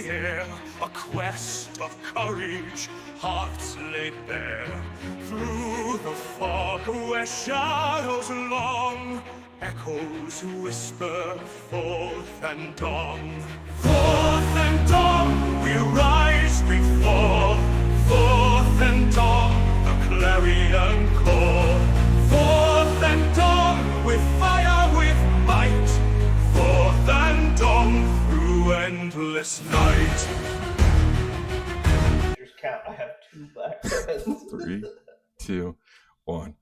care, a quest of courage, hearts laid bare. Through the fog where shadows long, echoes whisper forth and dawn. Forth and dawn, we rise before. Forth and dawn, the clarion call. Forth and dawn, with fire, with might. Forth and dawn, through endless night. Just count. I have 2 black pens. 3, 2, 1.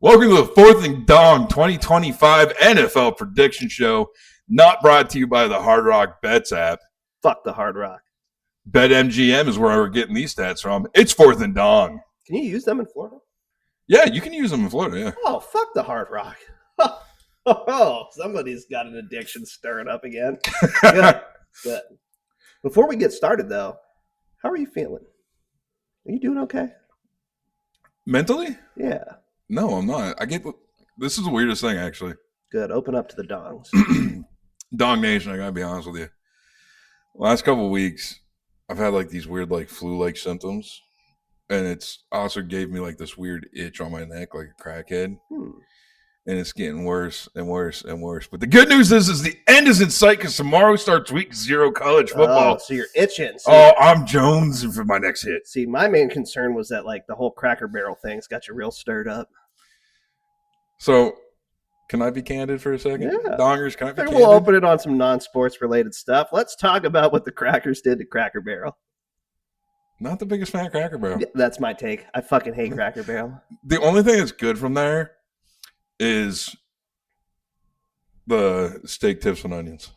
Welcome to the Fourth and Dawn 2025 NFL Prediction Show, not brought to you by the Hard Rock Bets app. Fuck the Hard Rock. BetMGM is where we're getting these stats from. It's Fourth and Dawn. Can you use them in Florida? Yeah, you can use them in Florida, yeah. Oh, fuck the Hard Rock. Oh, somebody's got an addiction stirring up again. Good. Good. Before we get started, though, how are you feeling? Are you doing okay? Mentally? Yeah. No, I'm not. This is the weirdest thing, actually. Good. Open up to the dongs. Dong Nation, I gotta be honest with you. Last couple of weeks, I've had like these weird like flu-like symptoms, and it's also gave me like this weird itch on my neck, like a crackhead. And it's getting worse and worse and worse. But the good news is the end is in sight because tomorrow starts week 0 college football. Oh, so you're itching. I'm jonesing for my next hit. See, my main concern was that like the whole Cracker Barrel thing's got you real stirred up. So, can I be candid for a second? Yeah. Dongers, can I be candid? We'll open it on some non-sports related stuff. Let's talk about what the Crackers did to Cracker Barrel. Not the biggest fan of Cracker Barrel. Yeah, that's my take. I fucking hate Cracker Barrel. The only thing that's good from there is the steak, tips, and onions.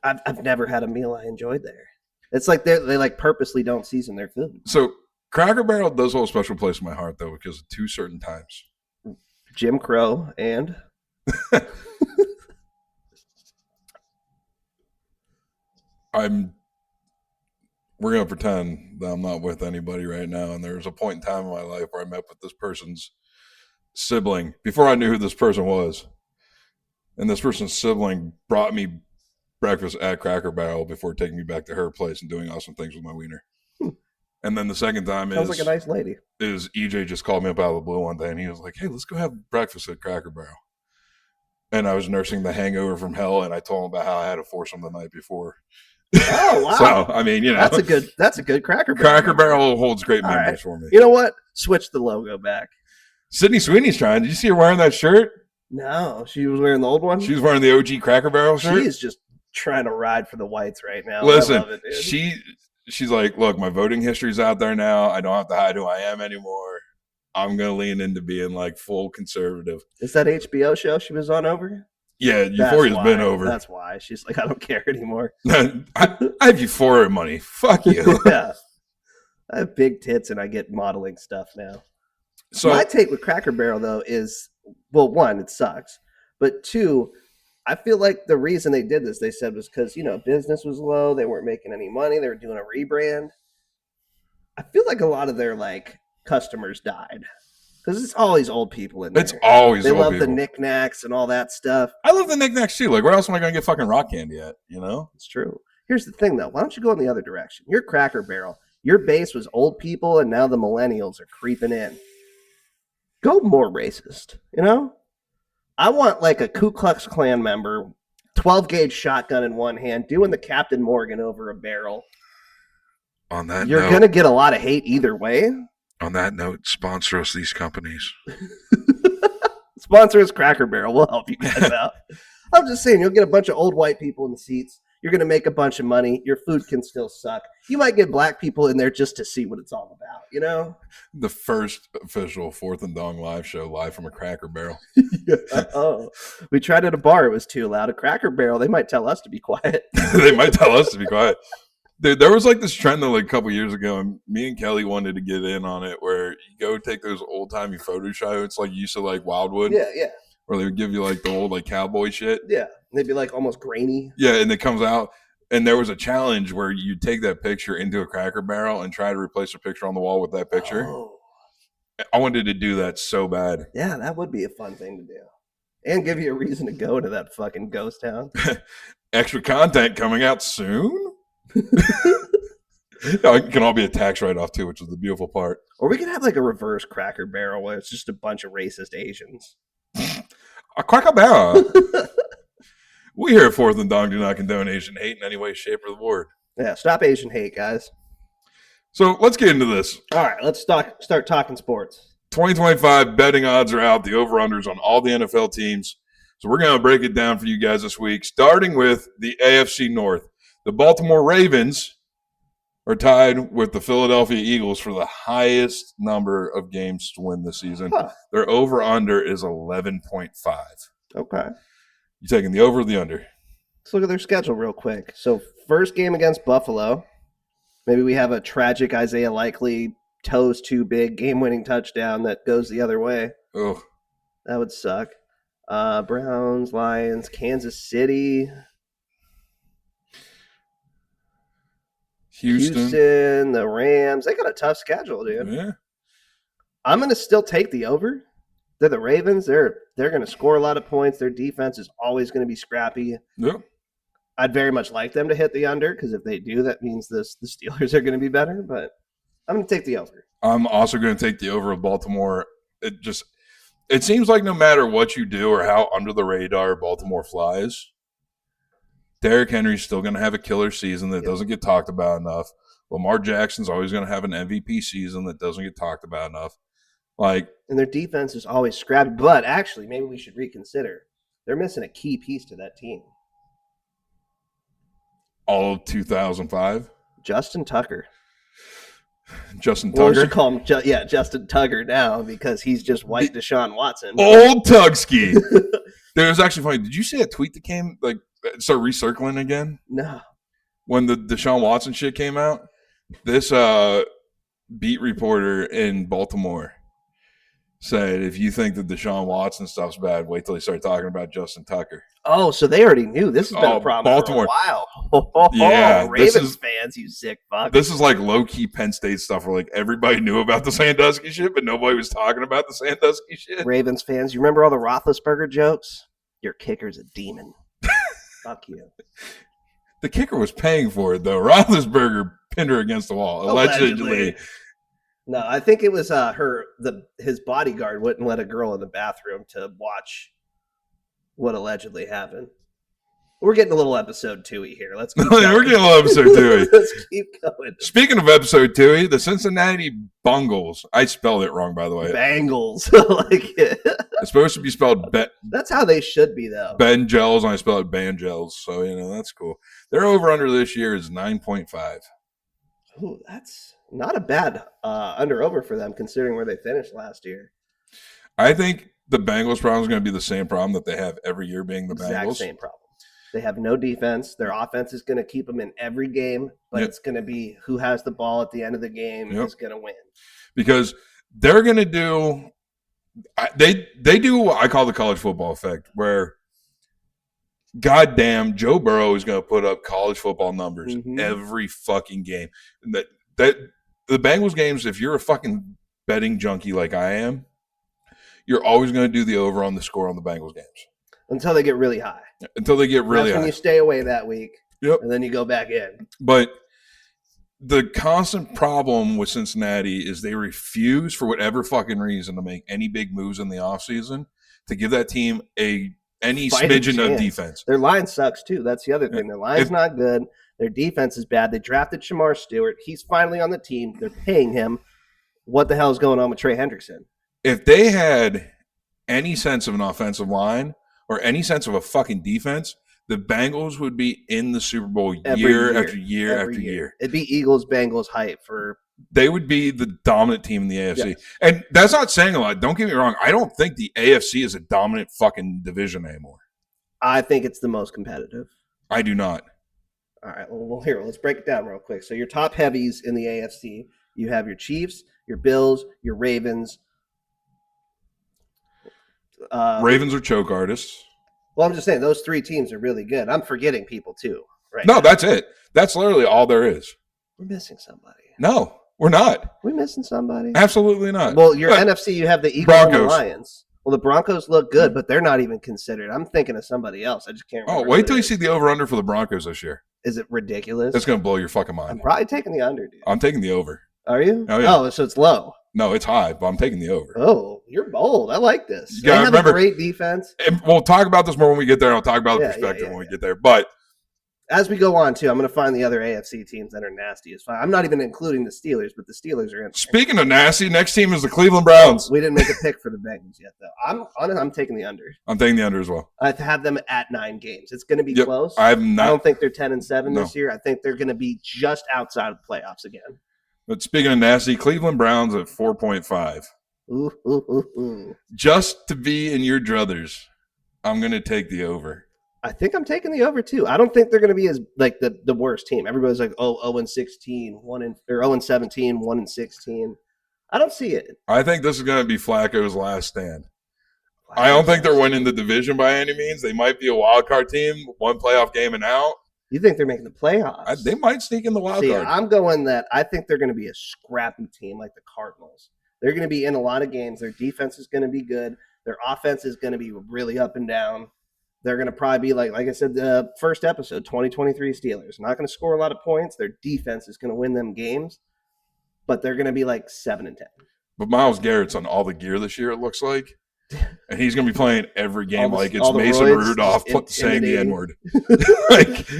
I've never had a meal I enjoyed there. It's like they like purposely don't season their food. So Cracker Barrel does hold a special place in my heart, though, because of 2 certain times. Jim Crow and we're going to pretend that I'm not with anybody right now. And there was a point in time in my life where I met with this person's sibling before I knew who this person was. And this person's sibling brought me breakfast at Cracker Barrel before taking me back to her place and doing awesome things with my wiener. And then the second time sounds like a nice lady. Is EJ just called me up out of the blue one day and he was like, hey, let's go have breakfast at Cracker Barrel. And I was nursing the hangover from hell, and I told him about how I had a foursome the night before. Oh, wow. So, I mean, you know. That's a good Cracker Barrel. Cracker Barrel holds great memories for me. You know what? Switch the logo back. Sydney Sweeney's trying. Did you see her wearing that shirt? No, she was wearing the old one. She was wearing the OG Cracker Barrel shirt. She is just trying to ride for the whites right now. Listen, I love it, dude. She's like, look, my voting history's out there now. I don't have to hide who I am anymore. I'm going to lean into being like full conservative. Is that HBO show she was on over? Yeah, Euphoria's been over. That's why. She's like, I don't care anymore. I have Euphoria money. Fuck you. Yeah. I have big tits and I get modeling stuff now. So my take with Cracker Barrel, though, is, well, 1, it sucks. But 2, I feel like the reason they did this, they said, was because, business was low. They weren't making any money. They were doing a rebrand. I feel like a lot of their, customers died. Because it's always old people in there. It's always they old love people. the knickknacks and all that stuff. I love the knickknacks too. Like, where else am I going to get fucking rock candy at? It's true. Here's the thing, though. Why don't you go in the other direction? Your Cracker Barrel, your base was old people, and now the millennials are creeping in. Go more racist, I want like a Ku Klux Klan member, 12-gauge shotgun in one hand, doing the Captain Morgan over a barrel. On that You're note, going to get a lot of hate either way. On that note, sponsor us, these companies. Sponsor us, Cracker Barrel. We'll help you guys out. I'm just saying, you'll get a bunch of old white people in the seats. You're going to make a bunch of money. Your food can still suck. You might get black people in there just to see what it's all about, The first official Fourth and Dong live show, live from a Cracker Barrel. Oh, we tried at a bar. It was too loud. A Cracker Barrel, they might tell us to be quiet. They might tell us to be quiet. Dude, there was like this trend though, like a couple years ago, and me and Kelly wanted to get in on it, where you go take those old timey photo shoots, like you used to like Wildwood. Yeah. Where they would give you like the old like cowboy shit. Yeah, they'd be like almost grainy. Yeah, and it comes out, and there was a challenge where you take that picture into a Cracker Barrel and try to replace a picture on the wall with that picture. Oh. I wanted to do that so bad. Yeah, that would be a fun thing to do. And give you a reason to go to that fucking ghost town. Extra content coming out soon. It can all be a tax write-off too, which is the beautiful part. Or we could have like a reverse Cracker Barrel where it's just a bunch of racist Asians. A Cracker Barrel. We here at Fourth and Dong do not condone Asian hate in any way, shape, or the word. Yeah, stop Asian hate, guys. So let's get into this. All right, let's start talking sports. 2025 betting odds are out, the over-unders on all the NFL teams. So we're going to break it down for you guys this week, starting with the AFC North. The Baltimore Ravens are tied with the Philadelphia Eagles for the highest number of games to win this season. Huh. Their over-under is 11.5. Okay. You taking the over or the under? Let's look at their schedule real quick. So first game against Buffalo. Maybe we have a tragic Isaiah Likely toes too big game-winning touchdown that goes the other way. Oh, that would suck. Browns, Lions, Kansas City, Houston, the Rams. They got a tough schedule, dude. Yeah. I'm going to still take the over. They're the Ravens. They're going to score a lot of points. Their defense is always going to be scrappy. Yep. I'd very much like them to hit the under because if they do, that means the Steelers are going to be better. But I'm going to take the over. I'm also going to take the over of Baltimore. It seems like no matter what you do or how under the radar Baltimore flies, Derrick Henry's still going to have a killer season that doesn't get talked about enough. Lamar Jackson's always going to have an MVP season that doesn't get talked about enough. And their defense is always scrappy. But actually, maybe we should reconsider. They're missing a key piece to that team. All of 2005? Justin Tucker. Justin Tugger? Well, we should call him, Justin Tugger now because he's just white Deshaun Watson. Old Tugski. It was actually funny. Did you see that tweet that came, start recircling again? No. When the Deshaun Watson shit came out, this beat reporter in Baltimore said, if you think the Deshaun Watson stuff's bad, wait till they start talking about Justin Tucker. Oh, so they already knew. This has been a problem Baltimore. For a while. Yeah, Ravens fans, you sick fuck. This is like low-key Penn State stuff where everybody knew about the Sandusky shit, but nobody was talking about the Sandusky shit. Ravens fans, you remember all the Roethlisberger jokes? Your kicker's a demon. Fuck you. The kicker was paying for it, though. Roethlisberger pinned her against the wall, allegedly. No, I think it was his bodyguard wouldn't let a girl in the bathroom to watch what allegedly happened. We're getting a little episode 2-y here. Let's keep going. We're getting a little episode 2-y. Let's keep going. Speaking of episode 2-y, the Cincinnati Bungles. I spelled it wrong, by the way. Bangles. It's supposed to be spelled That's how they should be, though. Bengels, and I spelled it Bangels. So, that's cool. Their over-under this year is 9.5. Ooh, that's not a bad under-over for them, considering where they finished last year. I think the Bengals' problem is going to be the same problem that they have every year, being the Bengals. Exact same problem. They have no defense. Their offense is going to keep them in every game, but it's going to be who has the ball at the end of the game is going to win. Because they're going to do they do what I call the college football effect, where goddamn Joe Burrow is going to put up college football numbers every fucking game. That the Bengals games, if you're a fucking betting junkie like I am, you're always going to do the over on the score on the Bengals games. Until they get really high. That's when you stay away that week. Yep. And then you go back in. But the constant problem with Cincinnati is they refuse, for whatever fucking reason, to make any big moves in the offseason to give that team any smidgen of defense. Their line sucks, too. That's the other thing. Their line's not good. Their defense is bad. They drafted Shamar Stewart. He's finally on the team. They're paying him. What the hell is going on with Trey Hendrickson? If they had any sense of an offensive line or any sense of a fucking defense, the Bengals would be in the Super Bowl year after year. It'd be Eagles-Bengals hype for. They would be the dominant team in the AFC. Yes. And that's not saying a lot. Don't get me wrong. I don't think the AFC is a dominant fucking division anymore. I think it's the most competitive. I do not. All right. Well, here, let's break it down real quick. So your top heavies in the AFC, you have your Chiefs, your Bills, your Ravens. Ravens are choke artists. Well, I'm just saying those three teams are really good. I'm forgetting people too. Right? No, that's it. That's literally all there is. We're missing somebody. No, we're not. We're missing somebody. Absolutely not. Well, your NFC, you have the Eagles and the Lions. Well, the Broncos look good, but they're not even considered. I'm thinking of somebody else. I just can't remember. Oh, wait till you see the over-under for the Broncos this year. Is it ridiculous? It's going to blow your fucking mind. I'm probably taking the under, dude. I'm taking the over. Are you? Oh, yeah. Oh, so it's low. No, it's high, but I'm taking the over. Oh, you're bold. I like this. You They have remember, a great defense. And we'll talk about this more when we get there. I'll talk about the perspective when we get there. But as we go on, too, I'm going to find the other AFC teams that are nasty as fine. I'm not even including the Steelers, but the Steelers are in. Speaking of nasty, next team is the Cleveland Browns. We didn't make a pick for the Bengals yet, though. I'm taking the under. I'm taking the under as well. I have them at 9 games. It's going to be close. I don't think they're 10-7 this year. I think they're going to be just outside of the playoffs again. But speaking of nasty, Cleveland Browns at 4.5. Ooh. Just to be in your druthers, I'm going to take the over. I think I'm taking the over too. I don't think they're going to be as like the worst team. Everybody's like, 0-16, 0-17, 1-16. I don't see it. I think this is going to be Flacco's last stand. I don't think they're winning the division by any means. They might be a wild card team, one playoff game and out. You think they're making the playoffs? They might sneak in the wild card. I'm going that I think they're going to be a scrappy team like the Cardinals. They're going to be in a lot of games. Their defense is going to be good. Their offense is going to be really up and down. They're going to probably be like I said, the first episode, 2023 Steelers. Not going to score a lot of points. Their defense is going to win them games, but they're going to be like 7-10. But Myles Garrett's on all the gear this year, it looks like. And he's going to be playing every game like it's Mason Rudolph saying the N-word.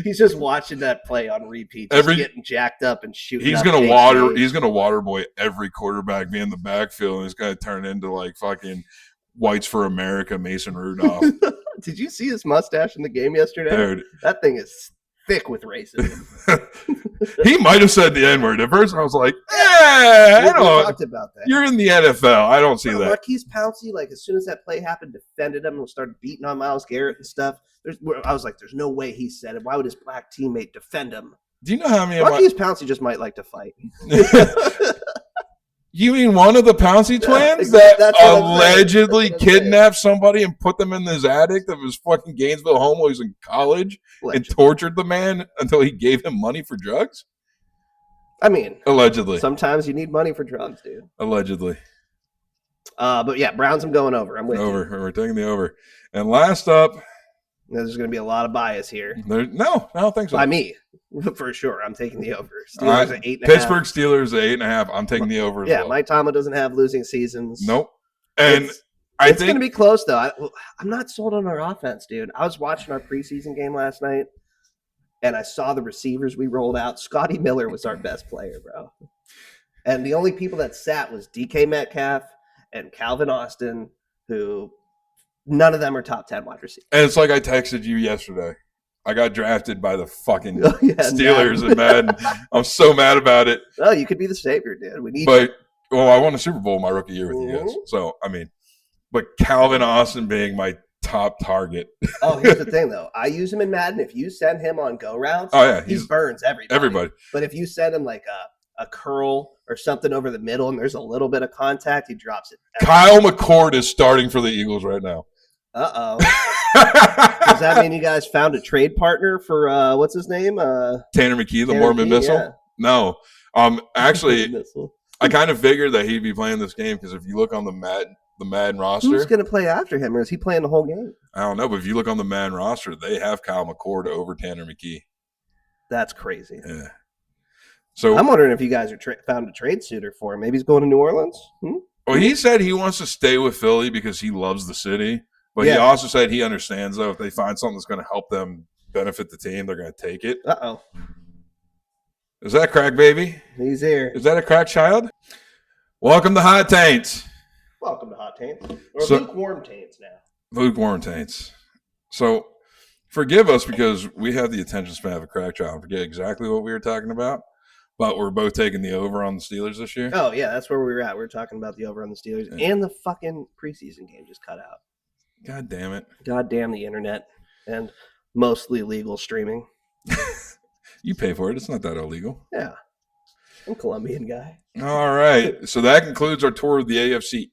He's just watching that play on repeat, just getting jacked up and shooting. He's going to water boy every quarterback be in the backfield, and he's going to turn into like fucking Whites for America Mason Rudolph. Did you see his mustache in the game yesterday? Dude. That thing is thick with racism. He might have said the N-word. At first I was like, I don't know. Talked about that. You're in the NFL. I don't see that. Marquise Pouncey, like as soon as that play happened, defended him and started beating on Myles Garrett and stuff. I was like, there's no way he said it. Why would his black teammate defend him? Do you know how many Marquise Pouncey just might like to fight. You mean one of the Pouncey twins that allegedly kidnapped somebody and put them in this attic of his fucking Gainesville home while he was in college and tortured the man until he gave him money for drugs? I mean, allegedly. Sometimes you need money for drugs, dude. Allegedly. But yeah, Browns, I'm going over. I'm with you. We're taking the over. And last up, there's going to be a lot of bias here. No, I don't think so. By me, for sure. I'm taking the over. Steelers at 8.5. Pittsburgh Steelers at 8.5. I'm taking the over as well. Mike Tomlin doesn't have losing seasons. Nope. And it's going to be close, though. I'm not sold on our offense, dude. I was watching our preseason game last night, and I saw the receivers we rolled out. Scotty Miller was our best player, bro. And the only people that sat was DK Metcalf and Calvin Austin, who none of them are top 10 wide receivers. And it's like I texted you yesterday. I got drafted by the fucking Steelers and Madden. I'm so mad about it. Oh, you could be the savior, dude. We need I won a Super Bowl my rookie year with you guys. So, I mean, but Calvin Austin being my top target. Oh, here's the thing, though. I use him in Madden. If you send him on go routes, he burns everybody. But if you send him like a curl or something over the middle and there's a little bit of contact, he drops it. Kyle McCord is starting for the Eagles right now. Uh-oh. Does that mean you guys found a trade partner for what's his name? Tanner McKee, the Mormon Missile? Yeah. No. Actually, I kind of figured that he'd be playing this game because if you look on the Madden roster. Who's going to play after him, or is he playing the whole game? I don't know, but if you look on the Madden roster, they have Kyle McCord over Tanner McKee. That's crazy. Yeah. So I'm wondering if you guys are found a trade suitor for him. Maybe he's going to New Orleans? Well, he said he wants to stay with Philly because he loves the city. But he also said he understands, though, if they find something that's going to help them benefit the team, they're going to take it. Uh-oh. Is that a crack baby? He's here. Is that a crack child? Welcome to Hot Taints. Welcome to Hot Taints. Or lukewarm taints now. Lukewarm taints. So forgive us because we have the attention span of a crack child and forget exactly what we were talking about. But we're both taking the over on the Steelers this year. Oh, yeah, that's where we were at. We were talking about the over on the Steelers. Yeah. And the fucking preseason game just cut out. God damn it. God damn the internet and mostly legal streaming. You pay for it. It's not that illegal. Yeah. I'm a Colombian guy. All right. So that concludes our tour of the AFC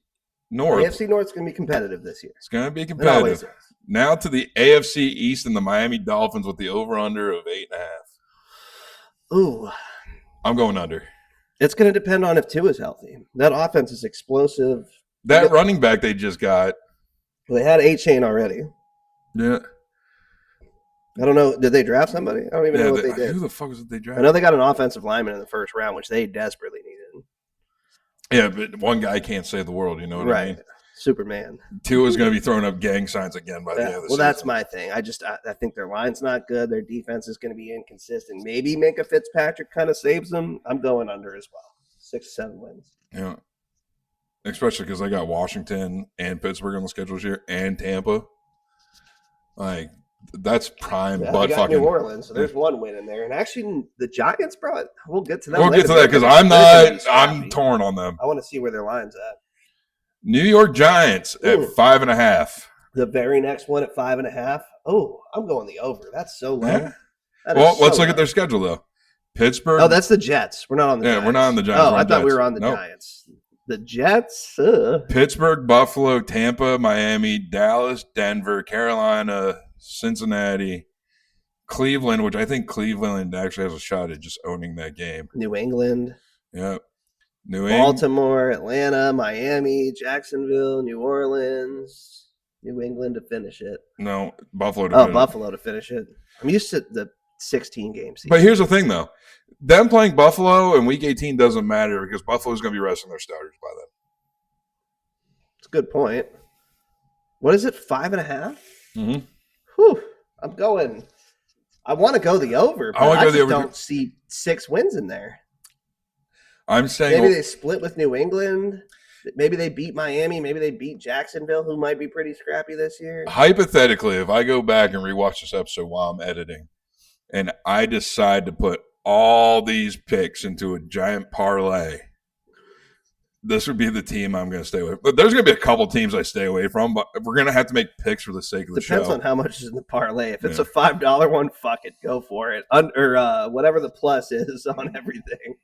North. AFC North's going to be competitive this year. It's going to be competitive. Now to the AFC East and the Miami Dolphins with the over-under of 8.5. Ooh. I'm going under. It's going to depend on if Tua is healthy. That offense is explosive. That running back they just got. Well, they had A-Chain already. Yeah. I don't know. Did they draft somebody? I don't even know what they did. Who the fuck was it they I drafted? know they got an offensive lineman in the first round, which they desperately needed. Yeah, but one guy can't save the world. You know what I mean? Superman. Tua's going to be throwing up gang signs again by the end of the season. Well, that's my thing. I think their line's not good. Their defense is going to be inconsistent. Maybe Minka Fitzpatrick kind of saves them. I'm going under as well. 6-7 wins. Yeah. Especially because they got Washington and Pittsburgh on the schedule this year and Tampa. Like, that's prime butt fucking. New Orleans, so there's one win in there. And actually, the Giants, bro, we'll get to that. We'll get to that because I'm torn on them. I want to see where their line's at. New York Giants at 5.5. The very next one at 5.5. Oh, I'm going the over. That's so low. Yeah. Well, let's look at their schedule though. Pittsburgh. Oh, that's the Jets. We're not on the Giants. We're not on the Giants. Oh, I thought we were on the Giants. The Jets. Pittsburgh, Buffalo, Tampa, Miami, Dallas, Denver, Carolina, Cincinnati, Cleveland, which I think Cleveland actually has a shot at just owning that game. New England. Yep. Baltimore, Atlanta, Miami, Jacksonville, New Orleans, New England to finish it. No, Buffalo. Buffalo to finish it. I'm used to the 16 games. But here's the thing, though. Them playing Buffalo in Week 18 doesn't matter because Buffalo's going to be resting their starters by then. That's a good point. What is it, 5.5? Mm-hmm. Whew. I'm going. I want to go the over, but I just don't see 6 wins in there. I'm saying maybe they split with New England. Maybe they beat Miami. Maybe they beat Jacksonville, who might be pretty scrappy this year. Hypothetically, if I go back and rewatch this episode while I'm editing, and I decide to put all these picks into a giant parlay, this would be the team I'm going to stay with. But there's going to be a couple teams I stay away from, but we're going to have to make picks for the sake of the show. Depends on how much is in the parlay. If it's a $5 one, fuck it, go for it. Or whatever the plus is on everything.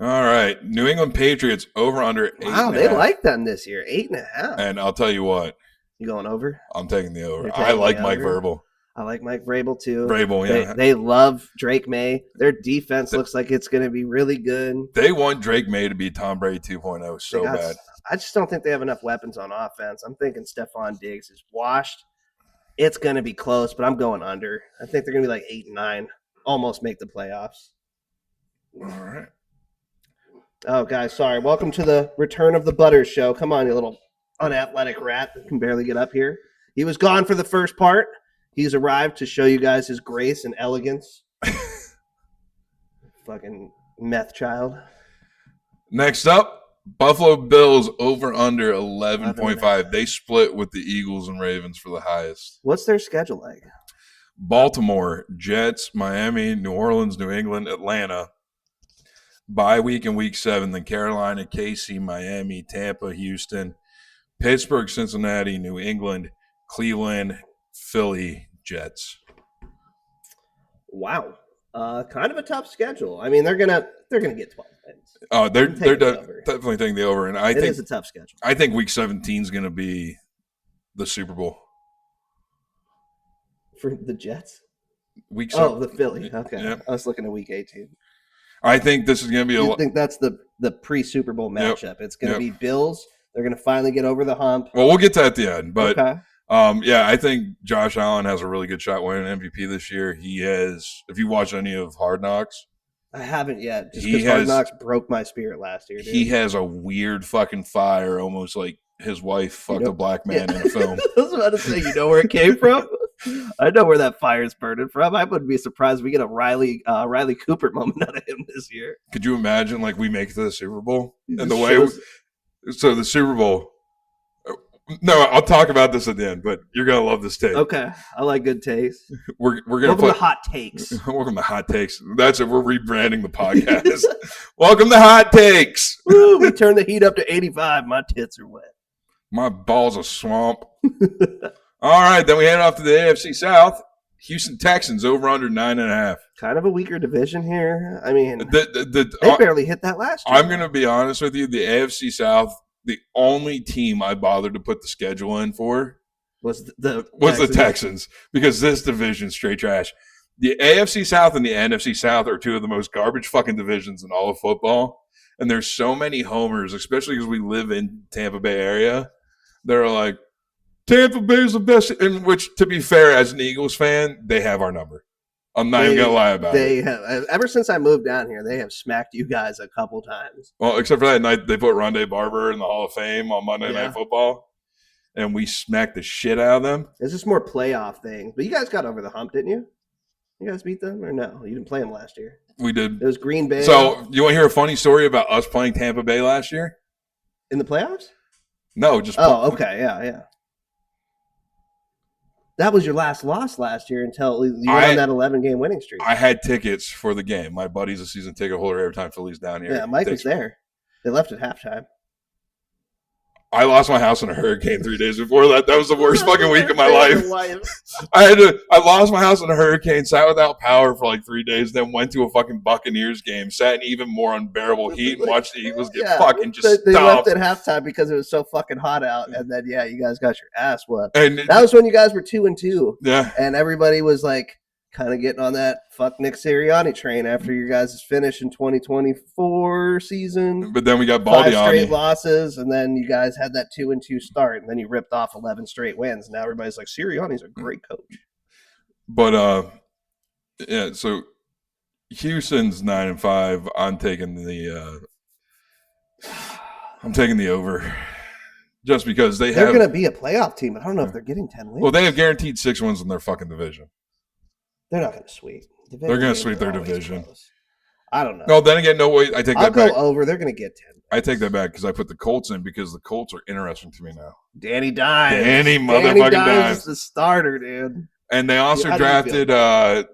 All right, New England Patriots over under 8.5. Wow, they like them this year, 8.5. And I'll tell you what, you going over? I'm taking the over. I like Mike Vrabel. I like Mike Vrabel too. Yeah. They love Drake May. Their defense looks like it's going to be really good. They want Drake May to be Tom Brady 2.0 so bad. I just don't think they have enough weapons on offense. I'm thinking Stephon Diggs is washed. It's going to be close, but I'm going under. I think they're going to be like 8-9, almost make the playoffs. All right. Oh, guys, sorry. Welcome to the return of the Butters show. Come on, you little unathletic rat that can barely get up here. He was gone for the first part. He's arrived to show you guys his grace and elegance. Fucking meth child. Next up, Buffalo Bills over under 11.5. They split with the Eagles and Ravens for the highest. What's their schedule like? Baltimore, Jets, Miami, New Orleans, New England, Atlanta. Bye week in Week 7, then Carolina, KC, Miami, Tampa, Houston, Pittsburgh, Cincinnati, New England, Cleveland, Philly, Jets. Wow, kind of a tough schedule. I mean, they're gonna get 12 wins. Oh, they're definitely taking the over, and I think it is a tough schedule. I think Week 17 is going to be the Super Bowl for the Jets. Week 7. Oh, the Philly. Okay, yep. I was looking at Week 18. I think this is going to be I think that's the pre-Super Bowl matchup. Yep. It's going to be Bills. They're going to finally get over the hump. Well, we'll get to that at the end. But, I think Josh Allen has a really good shot winning MVP this year. He has – if you watch any of Hard Knocks. I haven't yet. Just because Hard Knocks broke my spirit last year. Dude. He has a weird fucking fire, almost like his wife fucked a black man in a film. I was about to say, you know where it came from? I know where that fire's burning from. I wouldn't be surprised if we get a Riley Cooper moment out of him this year. Could you imagine, like, we make it to the Super Bowl? And the way so the Super Bowl. No, I'll talk about this at the end, but you're gonna love this take. Okay, I like good taste. We're gonna welcome to Hot Takes. Welcome to Hot Takes. That's it. We're rebranding the podcast. Welcome to Hot Takes. Woo, we turn the heat up to 85. My tits are wet. My balls are swamp. All right, then we head off to the AFC South. Houston Texans over under 9.5. Kind of a weaker division here. I mean, they barely hit that last year. I'm going to be honest with you. The AFC South, the only team I bothered to put the schedule in for was the Texans because this division straight trash. The AFC South and the NFC South are two of the most garbage fucking divisions in all of football. And there's so many homers, especially because we live in Tampa Bay area. They're like, Tampa Bay's the best. In which, to be fair, as an Eagles fan, they have our number. I'm not even gonna lie about it. Have ever since I moved down here, they have smacked you guys a couple times. Well, except for that night, they put Rondé Barber in the Hall of Fame on Monday Night Football, and we smacked the shit out of them. It's just more playoff things. But you guys got over the hump, didn't you? You guys beat them or no? You didn't play them last year. We did. It was Green Bay. So you want to hear a funny story about us playing Tampa Bay last year? In the playoffs? No, just okay, yeah. That was your last loss last year until you went on that 11-game winning streak. I had tickets for the game. My buddy's a season ticket holder every time Philly's down here. Yeah, Mike was there. They left at halftime. I lost my house in a hurricane 3 days before that. That was the worst fucking week of my life. I lost my house in a hurricane, sat without power for like 3 days, then went to a fucking Buccaneers game, sat in even more unbearable heat, and watched the Eagles get fucking just They stomped. left at halftime because it was so fucking hot out, and then you guys got your ass whooped. And that was when you guys were 2-2. Yeah. And everybody was like kind of getting on that fuck Nick Sirianni train after your guys' finish in 2024 season. But then we got Baldy 5 on straight me. losses, and then you guys had that 2-2 start, and then you ripped off 11 straight wins. Now everybody's like, Sirianni's a great coach. But yeah, so Houston's 9-5. I'm taking the over. Just because they're going to be a playoff team. I don't know if they're getting 10 wins. Well, they have guaranteed 6 wins in their fucking division. They're not going to sweep. They're going to sweep their division. Close. I don't know. No, then again, no way. I take that back. I'll go over. They're going to get 10 wins. I take that back because I put the Colts in because the Colts are interesting to me now. Danny Dimes. Danny motherfucking Dimes is the starter, dude. And they also drafted.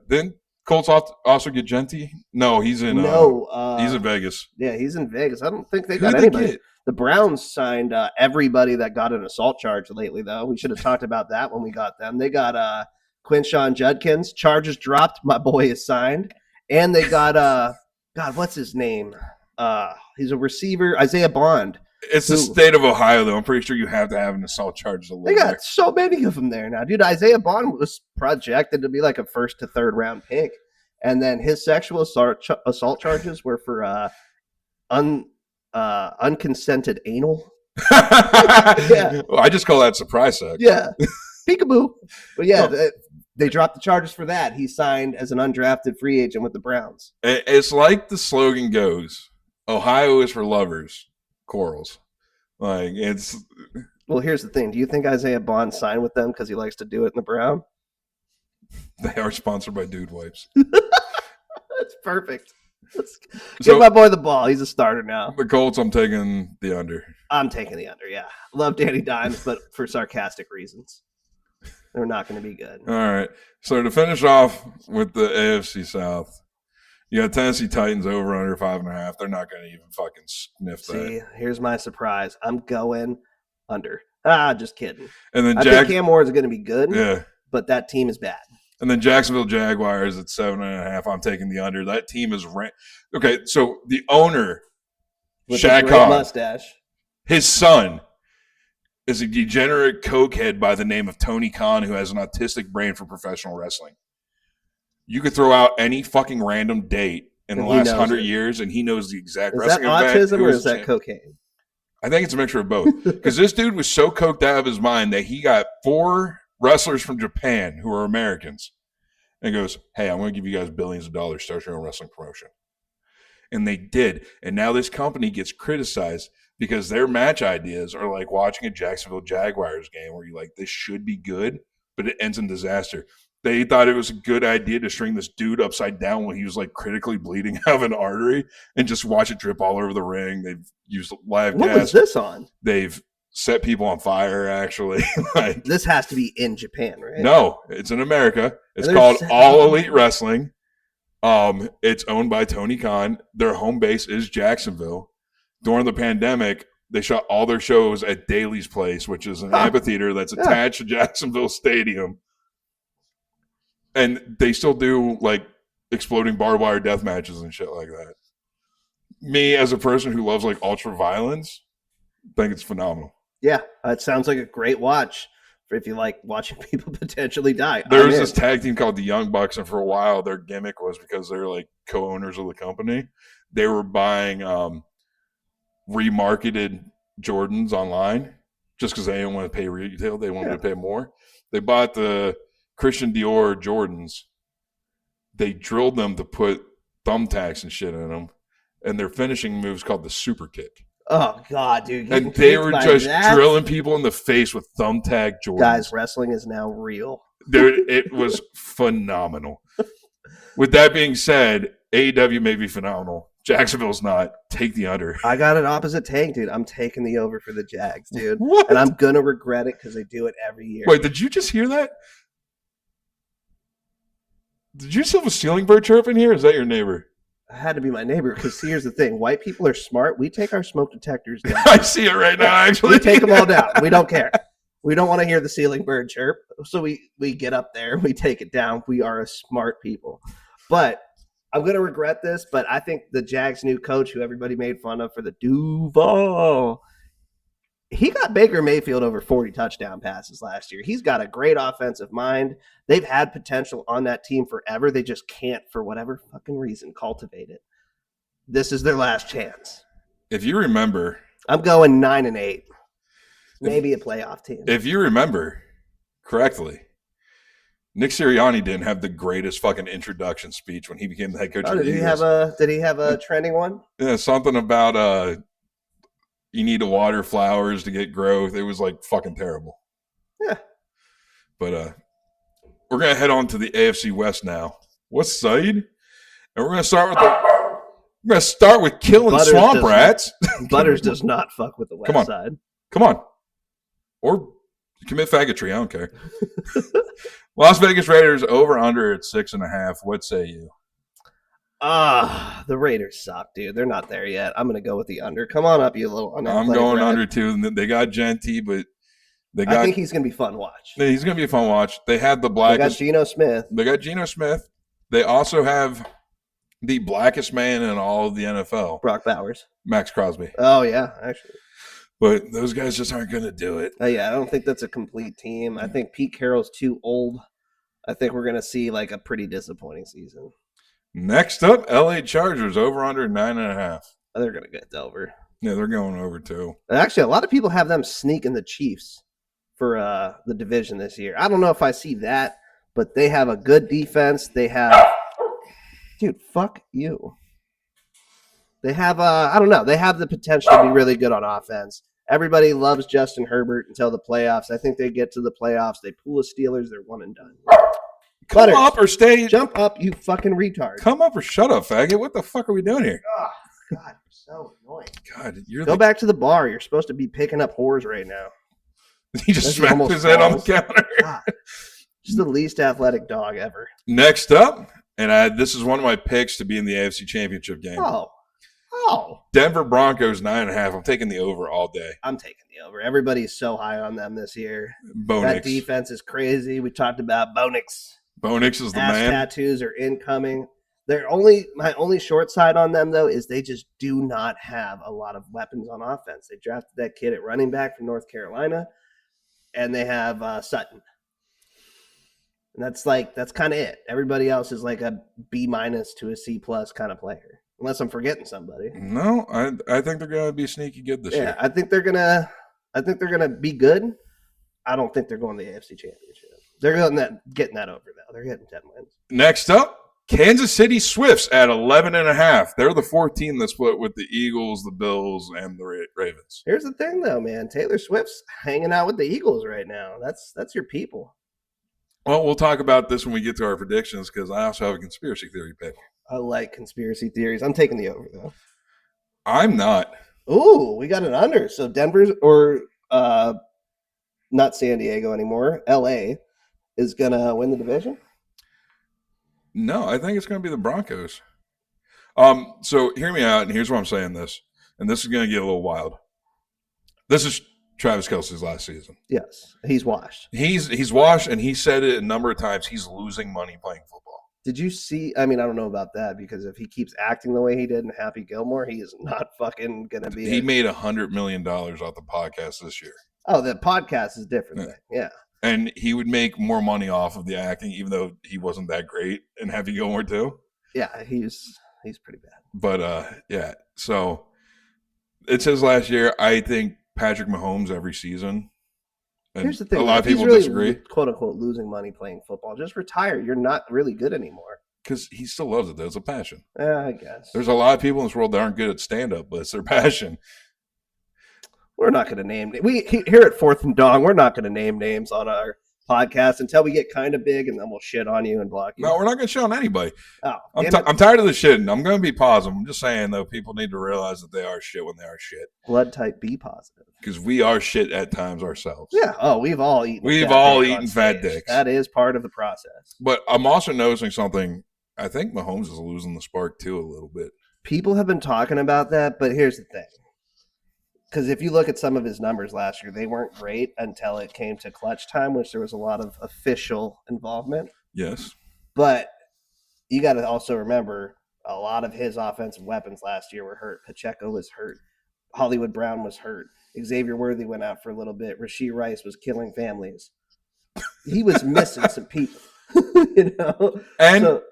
Didn't Colts also get Genty? No, he's in. He's in Vegas. Yeah, he's in Vegas. I don't think they got anybody. The Browns signed everybody that got an assault charge lately, though. We should have talked about that when we got them. They got Quinshawn Judkins. Charges dropped. My boy is signed. And they got, God, what's his name? He's a receiver, Isaiah Bond. It's the state of Ohio, though. I'm pretty sure you have to have an assault charge to live They got there. so many of them there now. Dude, Isaiah Bond was projected to be like a 1st to 3rd round pick. And then his sexual assault charges were for unconsented anal. Yeah. Well, I just call that surprise sex. Yeah. Peekaboo. But yeah, they dropped the charges for that. He signed as an undrafted free agent with the Browns. It's like the slogan goes, Ohio is for lovers, corals. Like it's. Well, here's the thing. Do you think Isaiah Bond signed with them because he likes to do it in the Brown? They are sponsored by Dude Wipes. That's perfect. Give my boy the ball. He's a starter now. The Colts, I'm taking the under. I'm taking the under, yeah. Love Danny Dimes, but for sarcastic reasons. They're not going to be good. All right. So to finish off with the AFC South, you got Tennessee Titans over under 5.5. They're not going to even fucking sniff that. See, here's my surprise. I'm going under. Just kidding. And then I think Cam Ward is going to be good. Yeah. But that team is bad. And then Jacksonville Jaguars at 7.5. I'm taking the under. That team is okay. So the owner, with Shaq Khan, mustache, his son is a degenerate cokehead by the name of Tony Khan, who has an autistic brain for professional wrestling. You could throw out any fucking random date in the last 100 years, and he knows the exact wrestling event. Is that autism or is that cocaine? I think it's a mixture of both. Because this dude was so coked out of his mind that he got 4 wrestlers from Japan who are Americans and goes, hey, I'm going to give you guys billions of dollars, start your own wrestling promotion. And they did. And now this company gets criticized because their match ideas are like watching a Jacksonville Jaguars game where you're like, this should be good, but it ends in disaster. They thought it was a good idea to string this dude upside down when he was like critically bleeding out of an artery and just watch it drip all over the ring. They've used live gas. What was this on? They've set people on fire, actually. Like, this has to be in Japan, right? No, it's in America. It's called All Elite Wrestling. It's owned by Tony Khan. Their home base is Jacksonville. During the pandemic, they shot all their shows at Daly's Place, which is an amphitheater that's attached to Jacksonville Stadium. And they still do like exploding barbed wire death matches and shit like that. Me, as a person who loves like ultra violence, think it's phenomenal. Yeah, it sounds like a great watch for if you like watching people potentially die. There's this tag team called the Young Bucks, and for a while their gimmick was because they're like co-owners of the company. They were buying remarketed Jordans online just because they didn't want to pay retail. They wanted to pay more. They bought the Christian Dior Jordans. They drilled them to put thumbtacks and shit in them. And their finishing move is called the super kick. Oh, God, dude. And they were just drilling people in the face with thumbtack Jordans. Guys, wrestling is now real. Dude, it was phenomenal. With that being said, AEW may be phenomenal. Jacksonville's not. Take the under. I got an opposite take, dude. I'm taking the over for the Jags, dude. What? And I'm going to regret it because they do it every year. Wait, did you just hear that? Did you just have a ceiling bird chirp in here? Or is that your neighbor? It had to be my neighbor because here's the thing. White people are smart. We take our smoke detectors down. I see it right now, actually. We take them all down. We don't care. We don't want to hear the ceiling bird chirp. So we get up there. We take it down. We are a smart people. But I'm going to regret this, but I think the Jags' new coach, who everybody made fun of for the Duval, he got Baker Mayfield over 40 touchdown passes last year. He's got a great offensive mind. They've had potential on that team forever. They just can't, for whatever fucking reason, cultivate it. This is their last chance. If you remember, I'm going 9-8. Maybe a playoff team. If you remember correctly, Nick Sirianni didn't have the greatest fucking introduction speech when he became the head coach of the Eagles. Did he have a trending one? Yeah, something about you need to water flowers to get growth. It was like fucking terrible. Yeah. But we're gonna head on to the AFC West now. West Side, and we're gonna start with killing Butters swamp rats. Butters does not fuck with the West Side. Come on, or commit faggotry. I don't care. Las Vegas Raiders over under at 6.5. What say you? The Raiders suck, dude. They're not there yet. I'm gonna go with the under. Come on up, you little under. I'm going under too. They got Genty, but I think he's gonna be fun to watch. He's gonna be a fun watch. They had the blackest. They got Geno Smith. They got Geno Smith. They also have the blackest man in all of the NFL. Brock Bowers. Max Crosby. Oh yeah, actually. But those guys just aren't gonna do it. Yeah, I don't think that's a complete team. I think Pete Carroll's too old. I think we're gonna see like a pretty disappointing season. Next up, LA Chargers over under 9.5. They're gonna get over. Yeah, they're going over too. And actually, a lot of people have them sneaking the Chiefs for the division this year. I don't know if I see that, but they have a good defense. They have, dude, fuck you. They have I don't know. They have the potential to be really good on offense. Everybody loves Justin Herbert until the playoffs. I think they get to the playoffs. They pull the Steelers. They're 1 and done. Come up or stay. Jump up, you fucking retard. Come up or shut up, faggot. What the fuck are we doing here? Oh, God, you're so annoying. God, Go back to the bar. You're supposed to be picking up whores right now. He just smacked his head on the counter. God. Just the least athletic dog ever. Next up, and this is one of my picks to be in the AFC Championship game. Oh. Denver Broncos 9.5. I'm taking the over all day. I'm taking the over. Everybody's so high on them this year. Bo That Nix. defense is crazy. We talked about Bo Nix. Bo Nix is the man. Tattoos are incoming. My only short side on them, though, is they just do not have a lot of weapons on offense. They drafted that kid at running back from North Carolina, and they have Sutton. And that's kind of it. Everybody else is like a B- to a C+ kind of player. Unless I'm forgetting somebody. No, I think they're gonna be sneaky good this year. Yeah, I think they're gonna be good. I don't think they're going to the AFC Championship. They're getting that over now. They're getting 10 wins. Next up, Kansas City Swifts at 11.5. They're the fourth team that split with the Eagles, the Bills, and the Ravens. Here's the thing, though, man. Taylor Swift's hanging out with the Eagles right now. That's your people. Well, we'll talk about this when we get to our predictions because I also have a conspiracy theory pick. I like conspiracy theories. I'm taking the over, though. I'm not. Ooh, we got an under. So Denver's or not San Diego anymore. LA is gonna win the division. No, I think it's going to be the Broncos. So hear me out, and here's why I'm saying this, and this is going to get a little wild. This is Travis Kelce's last season. Yes, he's washed. He's washed, and he said it a number of times. He's losing money playing football. Did you see? I mean, I don't know about that because if he keeps acting the way he did in Happy Gilmore, he is not fucking gonna be. He made $100 million off the podcast this year. Oh, the podcast is different. Yeah. And he would make more money off of the acting, even though he wasn't that great in Happy Gilmore too. Yeah, he's pretty bad. But yeah, so it's his last year. I think Patrick Mahomes every season. And Here's the thing: a lot of he's people really, disagree quote unquote, losing money playing football. Just retire. You're not really good anymore. because he still loves it. Though. It's a passion. I guess There's a lot of people in this world that aren't good at stand up, but it's their passion. we're not going to name. Here at Fourth and Dong, we're not going to name names on our podcast until we get kind of big, and then we'll shit on you and block you. No, we're not going to shit on anybody. Oh, I'm tired of the shitting. I'm going to be positive. I'm just saying, though, people need to realize that they are shit when they are shit. Blood type B positive. Because we are shit at times ourselves. Yeah. Oh, we've all eaten. Fat dicks. That is part of the process. But I'm also noticing something. I think Mahomes is losing the spark, too, a little bit. People have been talking about that, but here's the thing. Because if you look at some of his numbers last year, they weren't great until it came to clutch time, which there was a lot of official involvement. Yes. But you got to also remember a lot of his offensive weapons last year were hurt. Pacheco was hurt. Hollywood Brown was hurt. Xavier Worthy went out for a little bit. Rashee Rice was killing families. He was missing some people, you know? And so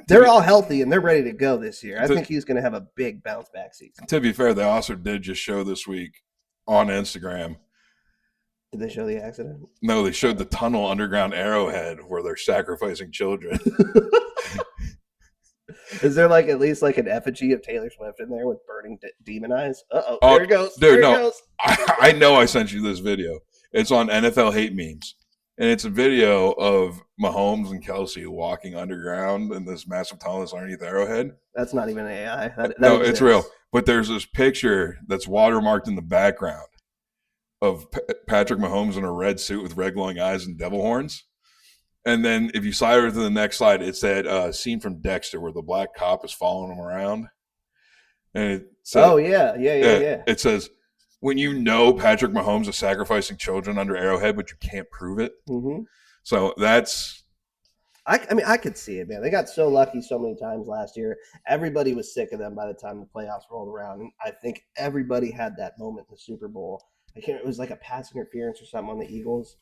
they're all healthy and they're ready to go this year. I think he's going to have a big bounce back season. To be fair, they also did just show this week on Instagram. Did they show the accident? No, they showed the tunnel underground Arrowhead where they're sacrificing children. Is there at least an effigy of Taylor Swift in there with burning demon eyes? Oh, there it goes. Dude, there it goes. I know I sent you this video. It's on NFL Hate Memes. And it's a video of Mahomes and Kelsey walking underground in this massive tunnel that's underneath Arrowhead. That's not even AI. No, it's real. But there's this picture that's watermarked in the background of Patrick Mahomes in a red suit with red glowing eyes and devil horns. And then if you slide over to the next slide, it's that scene from Dexter where the black cop is following him around. And it says, yeah. It says, when you know Patrick Mahomes is sacrificing children under Arrowhead, but you can't prove it. Mm-hmm. So that's... I mean, I could see it, man. They got so lucky so many times last year. Everybody was sick of them by the time the playoffs rolled around. And I think everybody had that moment in the Super Bowl. It was like a pass interference or something on the Eagles.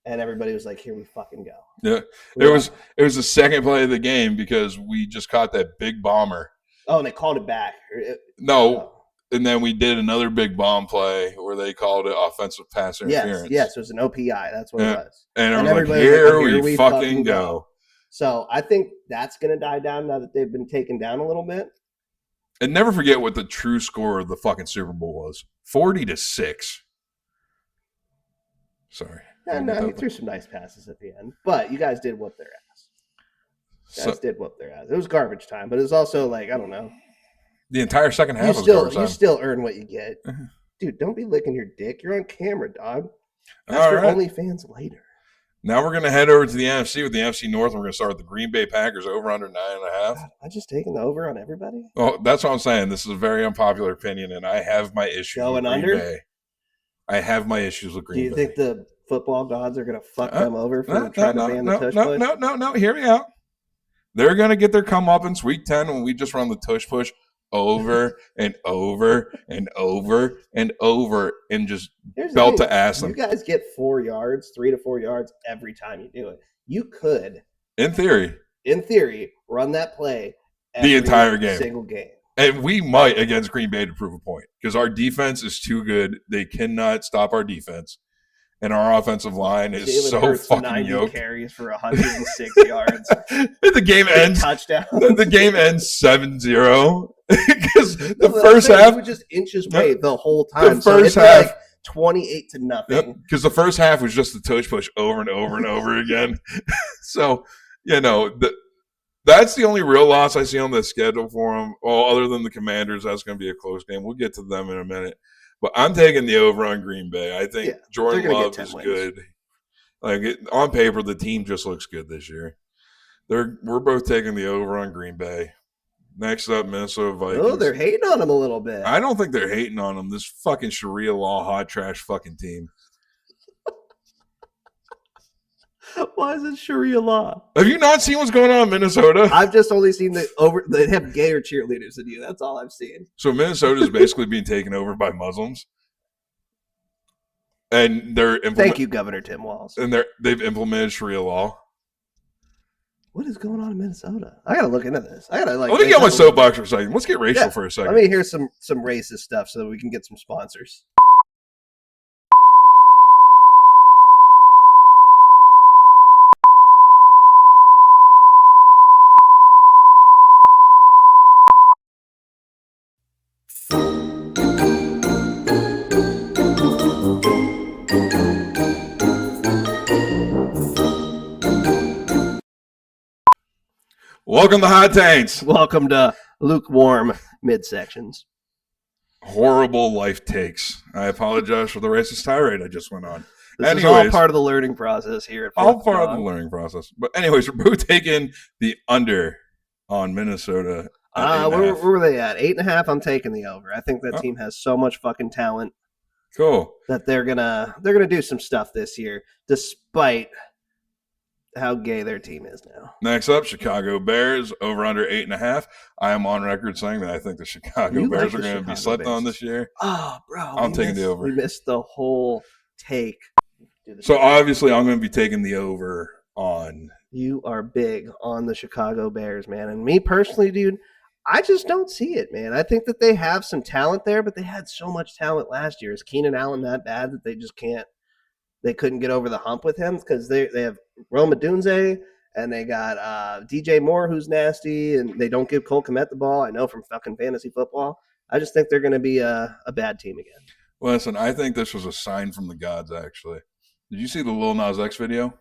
And everybody was like, here we fucking go. Yeah. It was the second play of the game because we just caught that big bomber. Oh, and they called it back. No. And then we did another big bomb play where they called it offensive pass interference. Yes, it was an OPI. That's what it was. And everybody was like, here we fucking go. So I think that's going to die down now that they've been taken down a little bit. And never forget what the true score of the fucking Super Bowl was. 40-6. Sorry. No, he threw some nice passes at the end. But you guys did whoop their ass. It was garbage time, but it was also I don't know. The entire second half you still earn what you get. Dude, don't be licking your dick. You're on camera, dog. That's for OnlyFans later. Now we're going to head over to the NFC with the NFC North. And we're going to start with the Green Bay Packers over under 9.5. Am I just taking the over on everybody? Well, that's what I'm saying. This is a very unpopular opinion, and I have my issues with Green Bay. I have my issues with Green Bay. Do you think the football gods are going to fuck them over for trying to ban the tush push? No. Hear me out. They're going to get their comeuppance week 10 when we just run the tush push over and over and over and over and just belt to ass them. You guys get 4 yards, 3 to 4 yards every time you do it. You could, in theory, run that play the entire game, single game. And we might against Green Bay to prove a point because our defense is too good. They cannot stop our defense. And our offensive line is so fucking 90 yoked. Carries for 106 yards. The game ends. Touchdown. The game ends 7-0 because the first half was just inches away the whole time. The first half, 28-0. Because the first half was just the tush push over and over and over again. So that's the only real loss I see on the schedule for them. Well, other than the Commanders, that's going to be a close game. We'll get to them in a minute. But I'm taking the over on Green Bay. I think Jordan Love is good. On paper, the team just looks good this year. We're both taking the over on Green Bay. Next up, Minnesota Vikings. Oh, they're hating on him a little bit. I don't think they're hating on him. This fucking Sharia law hot trash fucking team. Why is it Sharia law? Have you not seen what's going on in Minnesota? I've just only seen they have gayer cheerleaders than you. That's all I've seen. So Minnesota is basically being taken over by Muslims. And thank you, Governor Tim Walz. And they've implemented Sharia law. What is going on in Minnesota? I gotta look into this. Let me get on my soapbox for a second. Let's get racial for a second. Let me hear some racist stuff so that we can get some sponsors. Welcome to Hot Tanks. Welcome to lukewarm midsections. Horrible life takes. I apologize for the racist tirade I just went on. This is all part of the learning process here. All part of the learning process. But anyways, we're both taking the under on Minnesota. Where were they at? 8.5. I'm taking the over. I think that team has so much fucking talent. Cool. That they're gonna do some stuff this year, despite how gay their team is now. Next up, Chicago Bears over under 8.5. I am on record saying that I think the Chicago Bears are going to be slept on this year. Oh, bro, I'm taking the over. We missed the whole take. So obviously, I'm going to be taking the over on. You are big on the Chicago Bears, man, and me personally, dude. I just don't see it, man. I think that they have some talent there, but they had so much talent last year. Is Keenan Allen that bad that they just can't? They couldn't get over the hump with him because they have Rome Odunze and they got DJ Moore, who's nasty, and they don't give Cole Kmet the ball. I know from fucking fantasy football. I just think they're going to be a bad team again. Listen, I think this was a sign from the gods, actually. Did you see the Lil Nas X video?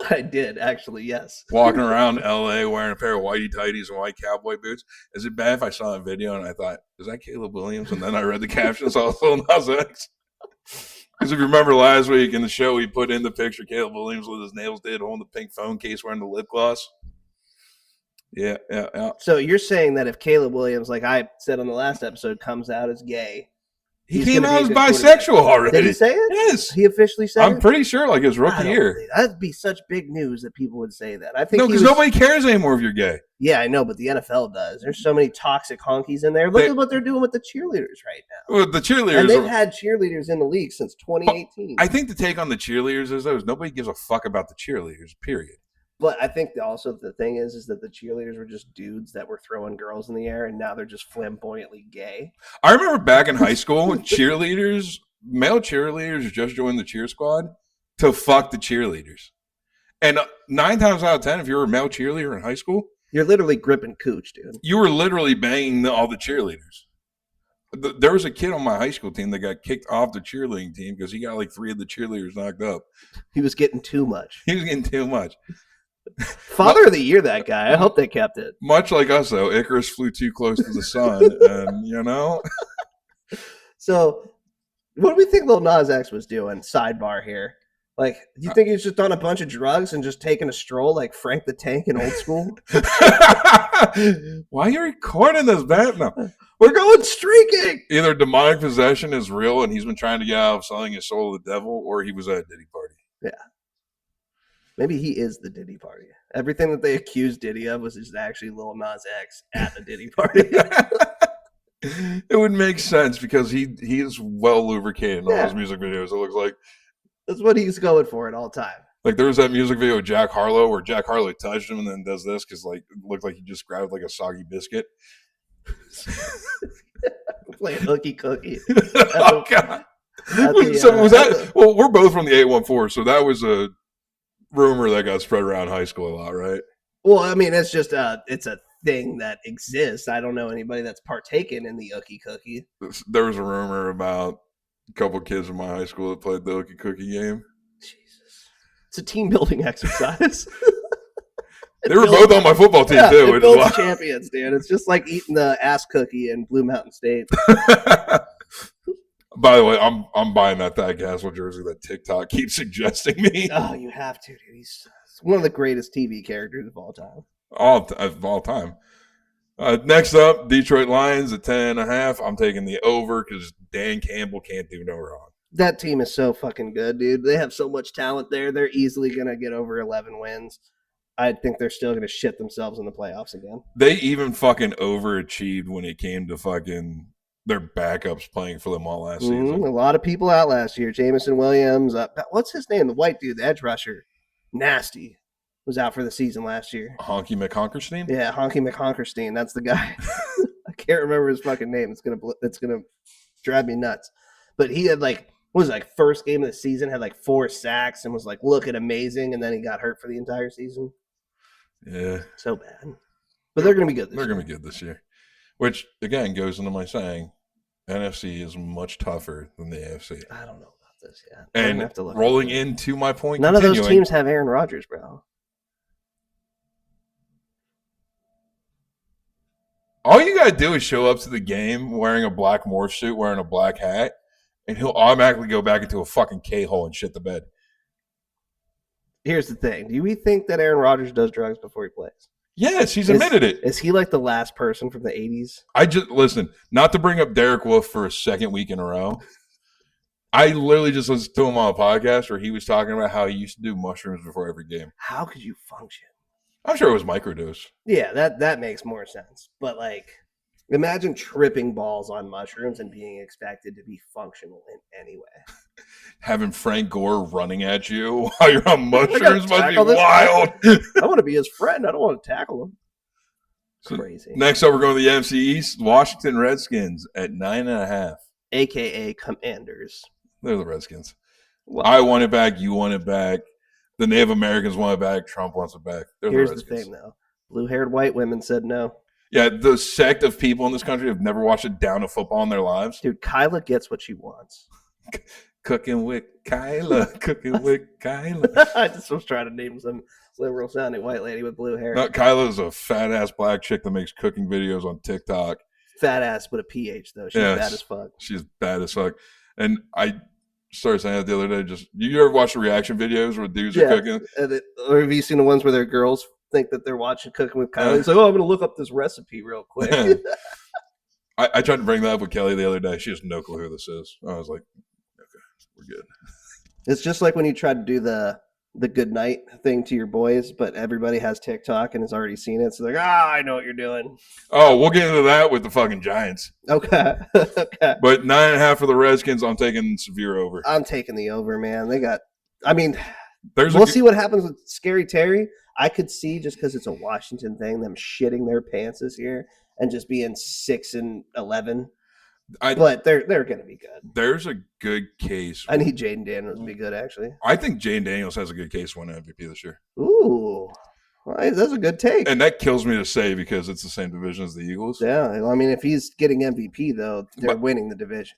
I did, actually, yes. Walking around L.A. wearing a pair of whitey tighties and white cowboy boots. Is it bad if I saw that video and I thought, is that Caleb Williams? And then I read the caption and saw Lil Nas X. Because if you remember last week in the show, we put in the picture Caleb Williams with his nails did, holding the pink phone case, wearing the lip gloss. Yeah. So you're saying that if Caleb Williams, like I said on the last episode, comes out as gay, he came out as bisexual already. Did he say it? Yes. He officially said it? I'm pretty sure, like his rookie year. That'd be such big news that people would say that. I think no, because nobody cares anymore if you're gay. Yeah, I know, but the NFL does. There's so many toxic honkies in there. Look at what they're doing with the cheerleaders right now. Well, the cheerleaders. And they've had cheerleaders in the league since 2018. I think the take on the cheerleaders is nobody gives a fuck about the cheerleaders, period. But I think also the thing is that the cheerleaders were just dudes that were throwing girls in the air, and now they're just flamboyantly gay. I remember back in high school, cheerleaders, male cheerleaders just joined the cheer squad to fuck the cheerleaders. And 9 times out of 10, if you were a male cheerleader in high school, you're literally gripping cooch, dude. You were literally banging all the cheerleaders. There was a kid on my high school team that got kicked off the cheerleading team because he got like 3 of the cheerleaders knocked up. He was getting too much. Father of the year, that guy. I hope they kept it. Much like us, though. Icarus flew too close to the sun, and, you know. So, what do we think Lil Nas X was doing? Sidebar here. Like, do you think he's just on a bunch of drugs and just taking a stroll like Frank the Tank in Old School? Why are you recording this, man? No. We're going streaking. Either demonic possession is real and he's been trying to get out of selling his soul to the devil, or he was at a Diddy party. Yeah. Maybe he is the Diddy party. Everything that they accused Diddy of was just actually Lil Nas X at the Diddy party. It would make sense because he is well lubricated in all his music videos. It looks like that's what he's going for at all time. Like there was that music video with Jack Harlow where Jack Harlow touched him and then does this because like it looked like he just grabbed like a soggy biscuit. Playing hooky cookie. Oh God! So was that? Well, we're both from the 814, so that was a rumor that got spread around high school a lot, right? Well, I mean, it's just it's a thing that exists. I don't know anybody that's partaken in the Ookie Cookie. There was a rumor about a couple of kids in my high school that played the Ookie Cookie game. Jesus, it's a team building exercise. They were both on my football team too. It builds champions, dude. It's just like eating the ass cookie in Blue Mountain State. By the way, I'm buying that Thad Castle jersey that TikTok keeps suggesting me. Oh, you have to, dude. He's one of the greatest TV characters of all time. Of all time. Next up, Detroit Lions at 10.5. I'm taking the over because Dan Campbell can't do no wrong. That team is so fucking good, dude. They have so much talent there. They're easily going to get over 11 wins. I think they're still going to shit themselves in the playoffs again. They even fucking overachieved when it came to fucking their backups playing for them all last season. A lot of people out last year. Jamison Williams. What's his name? The white dude, the edge rusher. Nasty. Was out for the season last year. Honky McHonkerstein? Yeah, Honky McHonkerstein. That's the guy. I can't remember his fucking name. It's gonna drive me nuts. But he had first game of the season, had 4 sacks and was looking amazing, and then he got hurt for the entire season. Yeah. So bad. But they're gonna be good this year. They're gonna be good this year. Which again goes into my saying, NFC is much tougher than the AFC. I don't know about this yet. And have to rolling into my point, none of those teams have Aaron Rodgers, bro. All you gotta do is show up to the game wearing a black morph suit, wearing a black hat, and he'll automatically go back into a fucking K-hole and shit the bed. Here's the thing. Do we think that Aaron Rodgers does drugs before he plays? Yes, he's admitted it. Is he like the last person from the 80s? Listen, not to bring up Derek Wolf for a second week in a row. I literally just listened to him on a podcast where he was talking about how he used to do mushrooms before every game. How could you function? I'm sure it was microdose. Yeah, that makes more sense. But like, imagine tripping balls on mushrooms and being expected to be functional in any way. Having Frank Gore running at you while you're on mushrooms must be wild. I want to be his friend. I don't want to tackle him. Crazy. Next up, we're going to the NFC East. Washington Redskins at 9.5. AKA Commanders. They're the Redskins. Well, I want it back. You want it back. The Native Americans want it back. Trump wants it back. Here's the thing, though. Blue-haired white women said no. Yeah, the sect of people in this country have never watched a down of football in their lives. Dude, Kyla gets what she wants. Cooking with Kyla. Cooking with Kyla. I just was trying to name some liberal-sounding white lady with blue hair. No, Kyla's a fat-ass black chick that makes cooking videos on TikTok. Fat ass with a PH, though. She's bad as fuck. She's bad as fuck. And I started saying that the other day. You ever watch the reaction videos where dudes are cooking? Or have you seen the ones where their girls think that they're watching Cooking with Kyla? It's like, oh, I'm going to look up this recipe real quick. I tried to bring that up with Kelly the other day. She has no clue who this is. I was like, okay, we're good. It's just like when you try to do the good night thing to your boys, but everybody has TikTok and has already seen it. So they're like, I know what you're doing. Oh, we'll get into that with the fucking Giants. Okay. Okay. But 9.5 for the Redskins. I'm taking severe over. I'm taking the over, man. We'll see what happens with Scary Terry. I could see, just because it's a Washington thing, them shitting their pants this year and just being 6-11. But they're going to be good. There's a good case. I need Jaden Daniels to be good, actually. I think Jaden Daniels has a good case to win MVP this year. Ooh. Well, that's a good take. And that kills me to say because it's the same division as the Eagles. Yeah. I mean, if he's getting MVP, though, they're winning the division.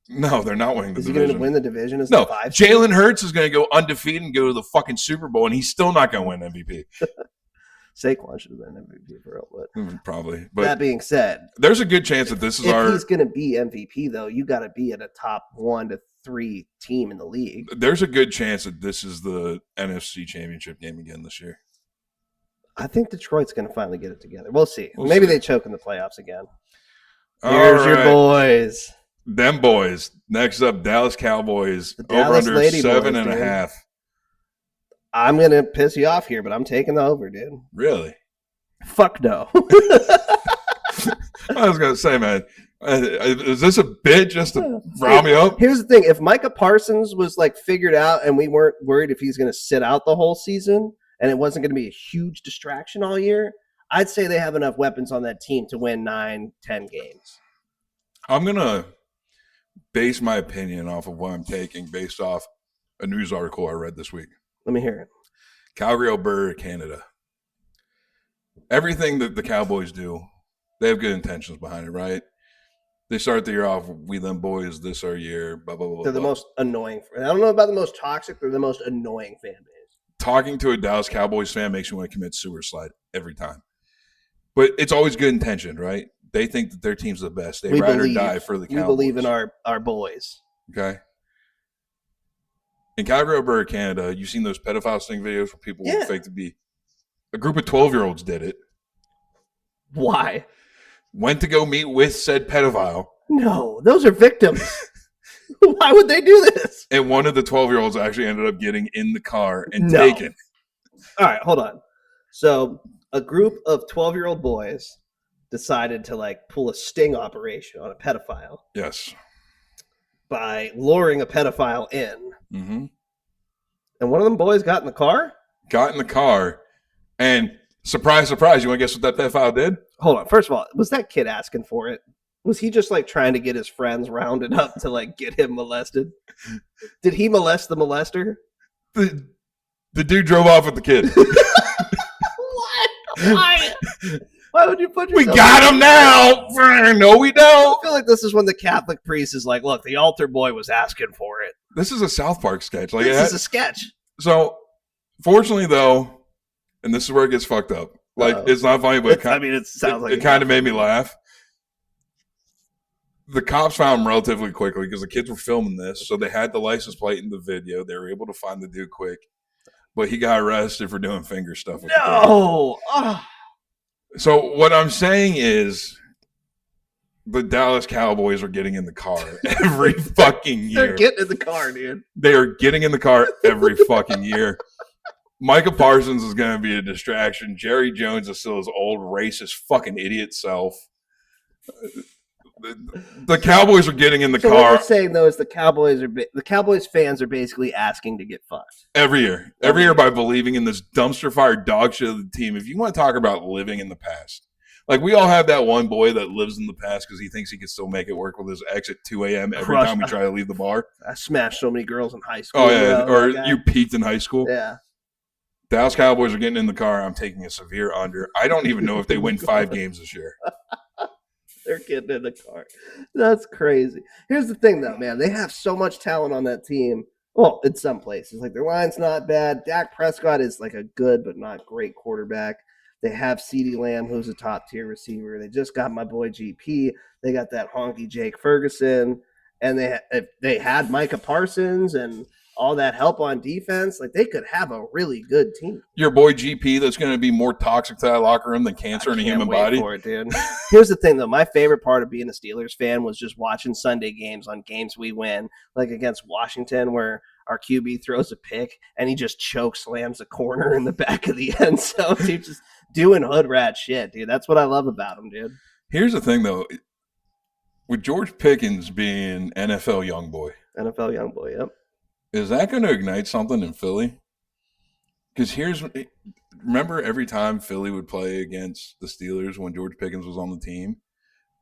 No, they're not winning the division. Is he going to win the division as the 5? Jalen Hurts is going to go undefeated and go to the fucking Super Bowl, and he's still not going to win MVP. Saquon should have been MVP for real, but probably. But that being said, there's a good chance that this is if he's going to be MVP, though, you got to be at a top 1 to 3 team in the league. There's a good chance that this is the NFC Championship game again this year. I think Detroit's going to finally get it together. We'll see. Maybe they choke in the playoffs again. Here's your boys. Them boys. Next up, Dallas Cowboys. Dallas over under 7.5. I'm going to piss you off here, but I'm taking the over, dude. Really? Fuck no. I was going to say, man, is this a bit just to rile me up? Here's the thing. If Micah Parsons was like figured out and we weren't worried if he's going to sit out the whole season and it wasn't going to be a huge distraction all year, I'd say they have enough weapons on that team to win 9-10 games. I'm going to base my opinion off of what I'm taking based off a news article I read this week. Let me hear it. Calgary, Alberta, Canada. Everything that the Cowboys do, they have good intentions behind it, right? They start the year off, we them boys, this our year, blah, blah, blah. They're the most annoying. I don't know about the most toxic. They're the most annoying fan base. Talking to a Dallas Cowboys fan makes me want to commit suicide every time. But it's always good intention, right? They think that their team's the best. They ride or die for the Cowboys. We believe in our boys. Okay. In Calgary, Alberta, Canada, you've seen those pedophile sting videos where people would fake to be. A group of 12-year-olds did it. Why? Went to go meet with said pedophile. No, those are victims. Why would they do this? And one of the 12-year-olds actually ended up getting in the car and taken. All right, hold on. So a group of 12-year-old boys decided to like pull a sting operation on a pedophile. Yes. By luring a pedophile in. Mm-hmm. And one of them boys got in the car? Got in the car. And surprise, surprise, you want to guess what that pedophile did? Hold on. First of all, was that kid asking for it? Was he just like trying to get his friends rounded up to like get him molested? Did he molest the molester? The dude drove off with the kid. What? Why? Why would you put yourself? We got him now. No, we don't. I feel like this is when the Catholic priest is like, look, the altar boy was asking for it. This is a South Park sketch. Like this is a sketch. So, fortunately, though, and this is where it gets fucked up, Like, it's not funny, but it sounds like it kind of made me laugh. The cops found him relatively quickly because the kids were filming this, so they had the license plate in the video. They were able to find the dude quick, but he got arrested for doing finger stuff. No. So what I'm saying is, the Dallas Cowboys are getting in the car every fucking year. They're getting in the car, dude. They are getting in the car every fucking year. Micah Parsons is going to be a distraction. Jerry Jones is still his old racist fucking idiot self. The Cowboys are getting in the car. What you're saying though is the Cowboys fans are basically asking to get fucked every year by believing in this dumpster fire dog shit of the team. If you want to talk about living in the past, like we all have that one boy that lives in the past because he thinks he can still make it work with his ex at 2 a.m. every time we try to leave the bar. I smashed so many girls in high school. Oh yeah, or you peaked in high school. Yeah. Dallas Cowboys are getting in the car. I'm taking a severe under. I don't even know if they win 5 games this year. They're getting in the car. That's crazy. Here's the thing, though, man. They have so much talent on that team. Well, in some places. Like, their line's not bad. Dak Prescott is like a good but not great quarterback. They have CeeDee Lamb, who's a top-tier receiver. They just got my boy GP. They got that honky Jake Ferguson. And they had Micah Parsons and all that help on defense. Like, they could have a really good team. Your boy GP that's going to be more toxic to that locker room than cancer in a human body. For it, dude. Here's the thing, though. My favorite part of being a Steelers fan was just watching Sunday games on Games We Win, like against Washington, where our QB throws a pick and he just choke slams a corner in the back of the end zone. He's just doing hood rat shit, dude. That's what I love about him, dude. Here's the thing, though. With George Pickens being NFL youngboy. NFL youngboy, yep. Is that going to ignite something in Philly? Because remember every time Philly would play against the Steelers when George Pickens was on the team,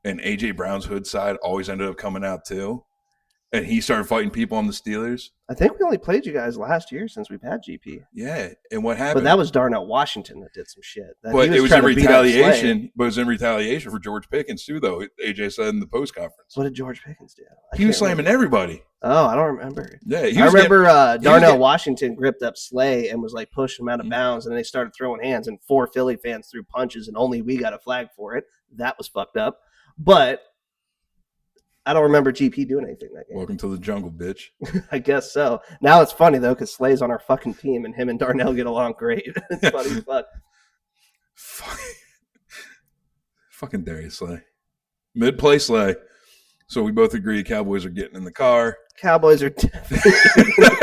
and A.J. Brown's hood side always ended up coming out too, and he started fighting people on the Steelers? I think we only played you guys last year since we've had GP. Yeah, and what happened? But that was Darnell Washington that did some shit. But it was in retaliation. But it was in retaliation for George Pickens too, though. AJ said in the post conference. What did George Pickens do? He was slamming everybody. Oh, I don't remember. Yeah, I remember Darnell Washington gripped up Slay and was like pushing him out of bounds, and then they started throwing hands, and 4 Philly fans threw punches, and only we got a flag for it. That was fucked up. But I don't remember GP doing anything that game. Welcome to the jungle, bitch. I guess so. Now it's funny, though, because Slay's on our fucking team, and him and Darnell get along great. It's funny as fuck. Fucking Darius Slay. Mid-play Slay. So we both agree Cowboys are getting in the car. Cowboys are definitely in the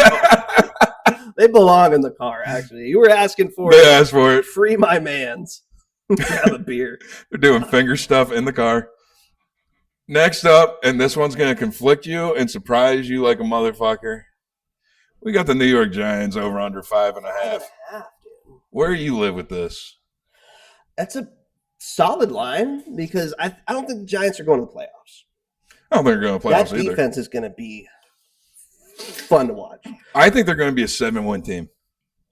car. They belong in the car, actually. You were asking for They asked for it. Free my mans. Have a beer. They're doing finger stuff in the car. Next up, and this one's going to conflict you and surprise you like a motherfucker. We got the New York Giants over under 5.5. Where do you live with this? That's a solid line because I don't think the Giants are going to the playoffs. I don't think they're going to playoffs either. That defense is going to be fun to watch. I think they're going to be a 7-win team.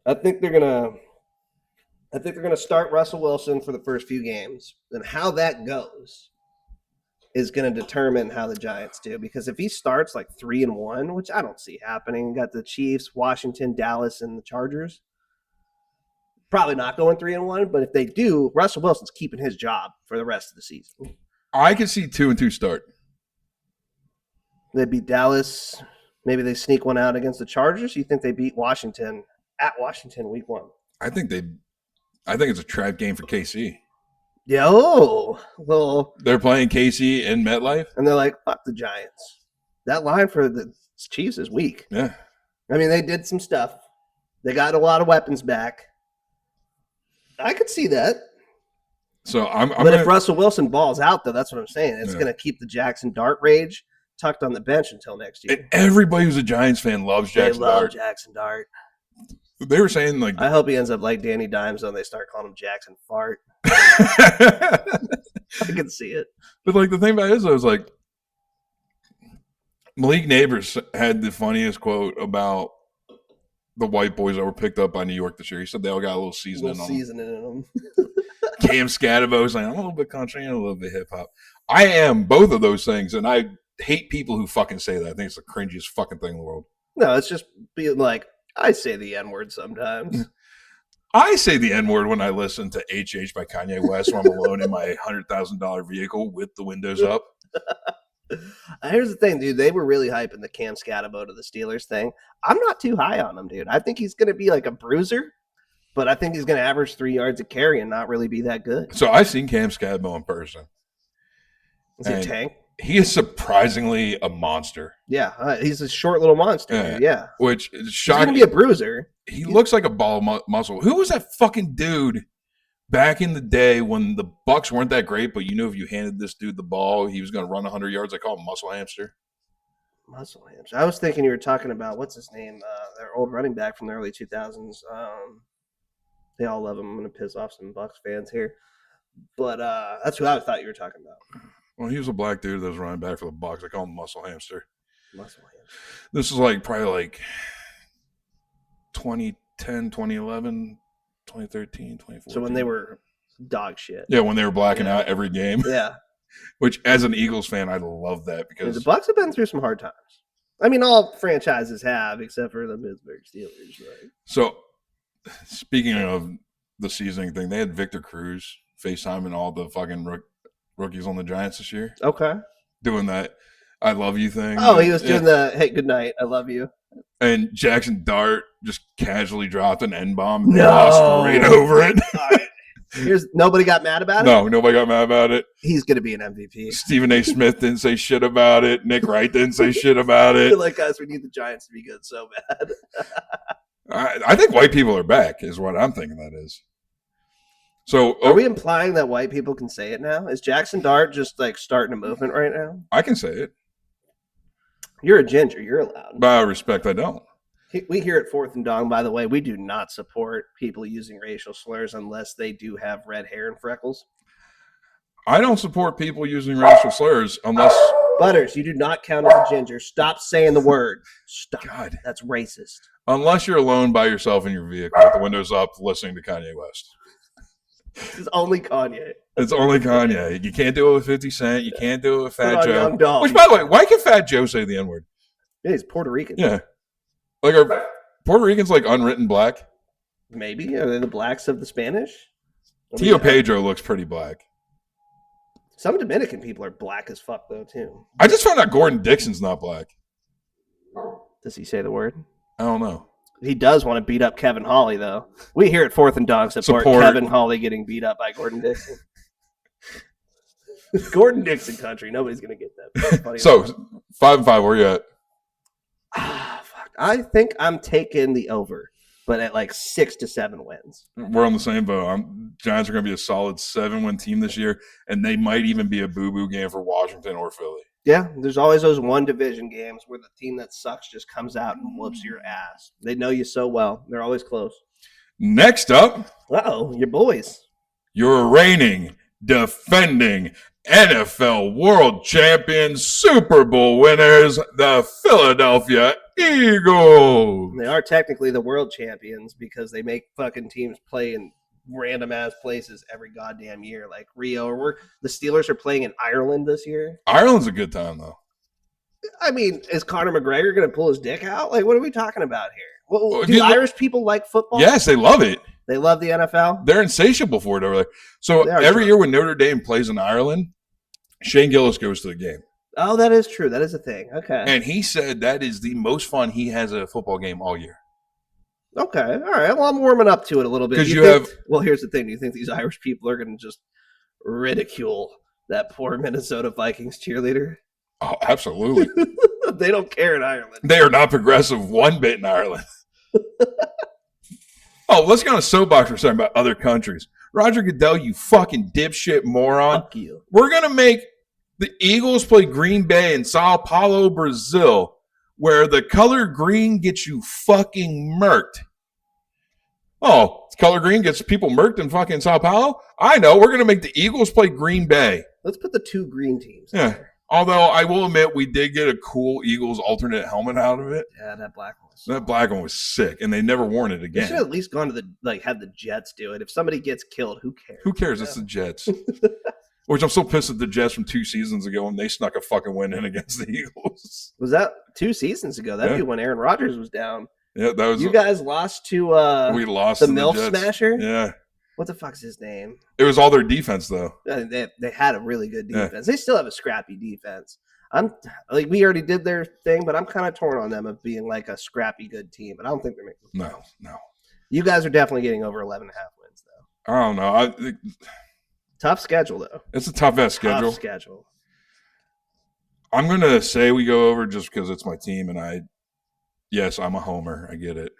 I think they're going to start Russell Wilson for the first few games, and how that goes is going to determine how the Giants do. Because if he starts like 3-1, which I don't see happening, got the Chiefs, Washington, Dallas, and the Chargers. Probably not going 3-1, but if they do, Russell Wilson's keeping his job for the rest of the season. I could see 2-2 start. They beat Dallas. Maybe they sneak one out against the Chargers. You think they beat Washington at Washington week 1? I think it's a trap game for KC. Well, they're playing KC in MetLife, and they're like, fuck the Giants. That line for the Chiefs is weak. Yeah. I mean, they did some stuff. They got a lot of weapons back. I could see that. So if Russell Wilson balls out, though, that's what I'm saying. It's going to keep the Jackson Dart rage tucked on the bench until next year. And everybody who's a Giants fan loves Jackson Dart. They love Jackson Dart. They were saying, like, I hope he ends up like Danny Dimes and they start calling him Jackson Fart. I can see it. But, like, the thing about it is, I was like, Malik Neighbors had the funniest quote about the white boys that were picked up by New York this year. He said they all got a little seasoning on them. Cam Scatabo was like, I'm a little bit country and a little bit hip hop. I am both of those things, and I hate people who fucking say that. I think it's the cringiest fucking thing in the world. No, it's just being like, I say the N-word sometimes. I say the N-word when I listen to HH by Kanye West when I'm alone in my $100,000 vehicle with the windows up. Here's the thing, dude. They were really hyping the Cam Scatabo to the Steelers thing. I'm not too high on him, dude. I think he's going to be like a bruiser, but I think he's going to average 3 yards a carry and not really be that good. So I've seen Cam Scatabo in person. Is he a tank? He is surprisingly a monster. Yeah, he's a short little monster, dude. Yeah. Which is He's shocking. going to be a bruiser. He looks like a ball of muscle. Who was that fucking dude back in the day when the Bucks weren't that great, but you knew if you handed this dude the ball, he was going to run 100 yards? I call him Muscle Hamster. Muscle Hamster. I was thinking you were talking about, what's his name? Their old running back from the early 2000s. They all love him. I'm going to piss off some Bucks fans here. But that's who I thought you were talking about. Well, he was a black dude that was running back for the Bucks. I call him Muscle Hamster. Muscle Hamster. This is like probably like 2010, 2011, 2013, 2014. So when they were dog shit. Yeah, when they were blacking out every game. Yeah. Which, as an Eagles fan, I love that because the Bucks have been through some hard times. I mean, all franchises have, except for the Pittsburgh Steelers, right? So, speaking of the seasoning thing, they had Victor Cruz FaceTiming all the fucking rookies on the Giants this year. Okay. Doing that I love you thing. Oh, he was doing the, hey, good night, I love you. And Jackson Dart just casually dropped an N-bomb and lost right over it. Nobody got mad about it? No, nobody got mad about it. He's going to be an MVP. Stephen A. Smith didn't say shit about it. Nick Wright didn't say shit about it. Like, guys, we need the Giants to be good so bad. I think white people are back is what I'm thinking that is. So are we implying that white people can say it now? Is Jackson Dart just like starting a movement right now? I can say it. You're a ginger. You're allowed. But out of respect, I don't. We here at Fourth and Dong, by the way, we do not support people using racial slurs unless they do have red hair and freckles. I don't support people using racial slurs unless... Butters, you do not count as a ginger. Stop saying the word. Stop. God. That's racist. Unless you're alone by yourself in your vehicle with the windows up listening to Kanye West. It's only Kanye. It's only Kanye. You can't do it with 50 Cent. You can't do it with Fat Joe. Young Dog. Which, by the way, why can Fat Joe say the N-word? Yeah, he's Puerto Rican. Yeah. Like, are Puerto Ricans like unwritten black? Maybe. Are they the blacks of the Spanish? Tio Pedro looks pretty black. Some Dominican people are black as fuck, though, too. I just found out Gordon Dixon's not black. Does he say the word? I don't know. He does want to beat up Kevin Hawley, though. We here at Fourth and Dog support Kevin Hawley getting beat up by Gordon Dixon. Gordon Dixon country. Nobody's going to get that. So, 5-5, where you at? Fuck. I think I'm taking the over, but at like 6 to 7 wins. We're on the same boat. Giants are going to be a solid 7-win team this year, and they might even be a boo-boo game for Washington or Philly. Yeah, there's always those one division games where the team that sucks just comes out and whoops your ass. They know you so well. They're always close. Next up. Uh-oh, your boys. Your reigning, defending NFL World Champions, Super Bowl winners, the Philadelphia Eagles. They are technically the world champions because they make fucking teams play in random ass places every goddamn year, like Rio. Or the Steelers are playing in Ireland this year. Ireland's a good time, though. I mean, is Conor McGregor going to pull his dick out? Like, what are we talking about here? Well, do Irish people like football? Yes, they love it. They love the NFL? They're insatiable for it over there. So every year when Notre Dame plays in Ireland, Shane Gillis goes to the game. Oh, that is true. That is a thing. Okay. And he said that is the most fun he has at a football game all year. Okay. All right. Well, I'm warming up to it a little bit. Well, here's the thing. Do you think these Irish people are going to just ridicule that poor Minnesota Vikings cheerleader? Oh, absolutely. They don't care in Ireland. They are not progressive one bit in Ireland. Oh, let's go on a soapbox for a second about other countries. Roger Goodell, you fucking dipshit moron. Fuck you. We're going to make the Eagles play Green Bay in Sao Paulo, Brazil, where the color green gets you fucking murked. Oh, color green gets people murked in fucking Sao Paulo? I know. We're going to make the Eagles play Green Bay. Let's put the 2 green teams there. Although I will admit we did get a cool Eagles alternate helmet out of it. Yeah, that black one. That black one was sick, and they never worn it again. They should have at least gone to had the Jets do it. If somebody gets killed, who cares? Who cares? Yeah. It's the Jets. Which I'm still pissed at the Jets from 2 seasons ago when they snuck a fucking win in against the Eagles. Was that 2 seasons ago? That'd be when Aaron Rodgers was down. Yeah, that was. You guys lost to we lost the to MILF Jets. Smasher. Yeah. What the fuck's his name? It was all their defense, though. They had a really good defense. They still have a scrappy defense. I'm like, we already did their thing, but I'm kind of torn on them of being like a scrappy good team. But I don't think they're making the playoffs. No. You guys are definitely getting over 11.5 wins, though. I don't know. Tough schedule, though. It's a tough-ass schedule. Tough schedule. I'm going to say we go over just because it's my team, and yes, I'm a homer. I get it.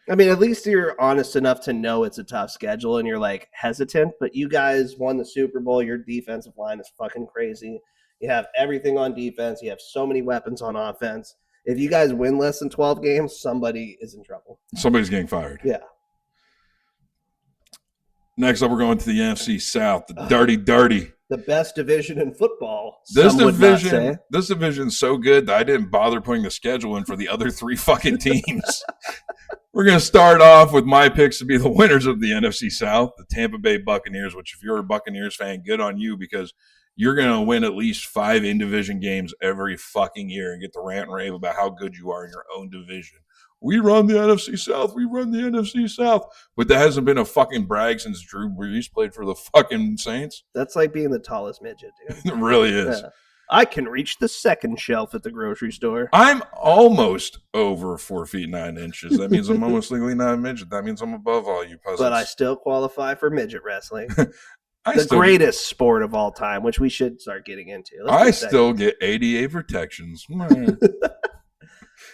I mean, at least you're honest enough to know it's a tough schedule and you're like hesitant, but you guys won the Super Bowl. Your defensive line is fucking crazy. You have everything on defense. You have so many weapons on offense. If you guys win less than 12 games, somebody is in trouble. Somebody's getting fired. Yeah. Next up, we're going to the NFC South, the dirty. The best division in football. This division's so good that I didn't bother putting the schedule in for the other three fucking teams. We're going to start off with my picks to be the winners of the NFC South, the Tampa Bay Buccaneers, which if you're a Buccaneers fan, good on you because you're going to win at least 5 in-division games every fucking year and get to rant and rave about how good you are in your own division. We run the NFC South. We run the NFC South. But that hasn't been a fucking brag since Drew Brees played for the fucking Saints. That's like being the tallest midget, dude. It really is. Yeah. I can reach the second shelf at the grocery store. I'm almost over 4 feet 9 inches. That means I'm almost legally not a midget. That means I'm above all you puzzles. But I still qualify for midget wrestling. Greatest sport of all time, which we should start getting into. I still get ADA protections.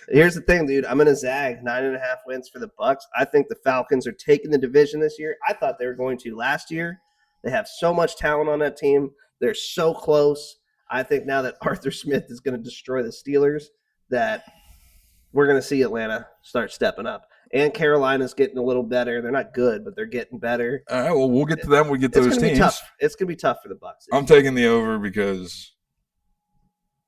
Here's the thing, dude. I'm going to zag 9.5 wins for the Bucs. I think the Falcons are taking the division this year. I thought they were going to last year. They have so much talent on that team. They're so close. I think now that Arthur Smith is going to destroy the Steelers, that we're going to see Atlanta start stepping up. And Carolina's getting a little better. They're not good, but they're getting better. All right, well, we'll get to them. We'll get to those teams. It's going to be tough for the Bucs. I'm taking the over because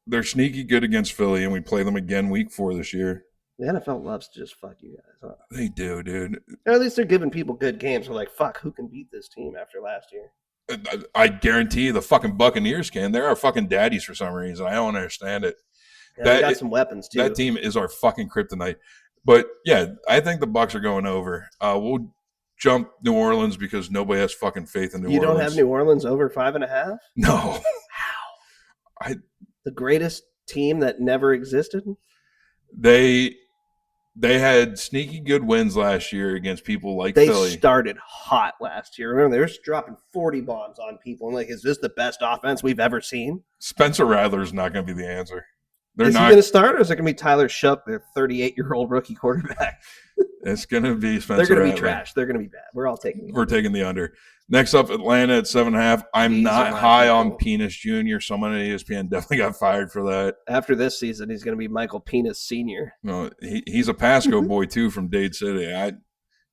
they're sneaky good against Philly, and we play them again week 4 this year. The NFL loves to just fuck you guys up. They do, dude. Or at least they're giving people good games. We're like, fuck, who can beat this team after last year? I guarantee you the fucking Buccaneers can. They're our fucking daddies for some reason. I don't understand it. Yeah, they got some weapons, too. That team is our fucking kryptonite. But, yeah, I think the Bucs are going over. We'll jump New Orleans because nobody has fucking faith in New Orleans. You don't have New Orleans over 5.5? No. How? The greatest team that never existed? They had sneaky good wins last year against people like Philly. They started hot last year. Remember, they were just dropping 40 bombs on people. And like, is this the best offense we've ever seen? Spencer Rattler's not going to be the answer. Is he going to start, or is it going to be Tyler Shough, their 38-year-old rookie quarterback? It's going to be Spencer They're going to Rattler. be trash. They're going to be bad. We're all taking the We're taking the under. Next up, Atlanta at 7.5. I'm not high on Penis Jr. Someone at ESPN definitely got fired for that. After this season, he's going to be Michael Penis Sr. No, he's a Pasco boy, too, from Dade City.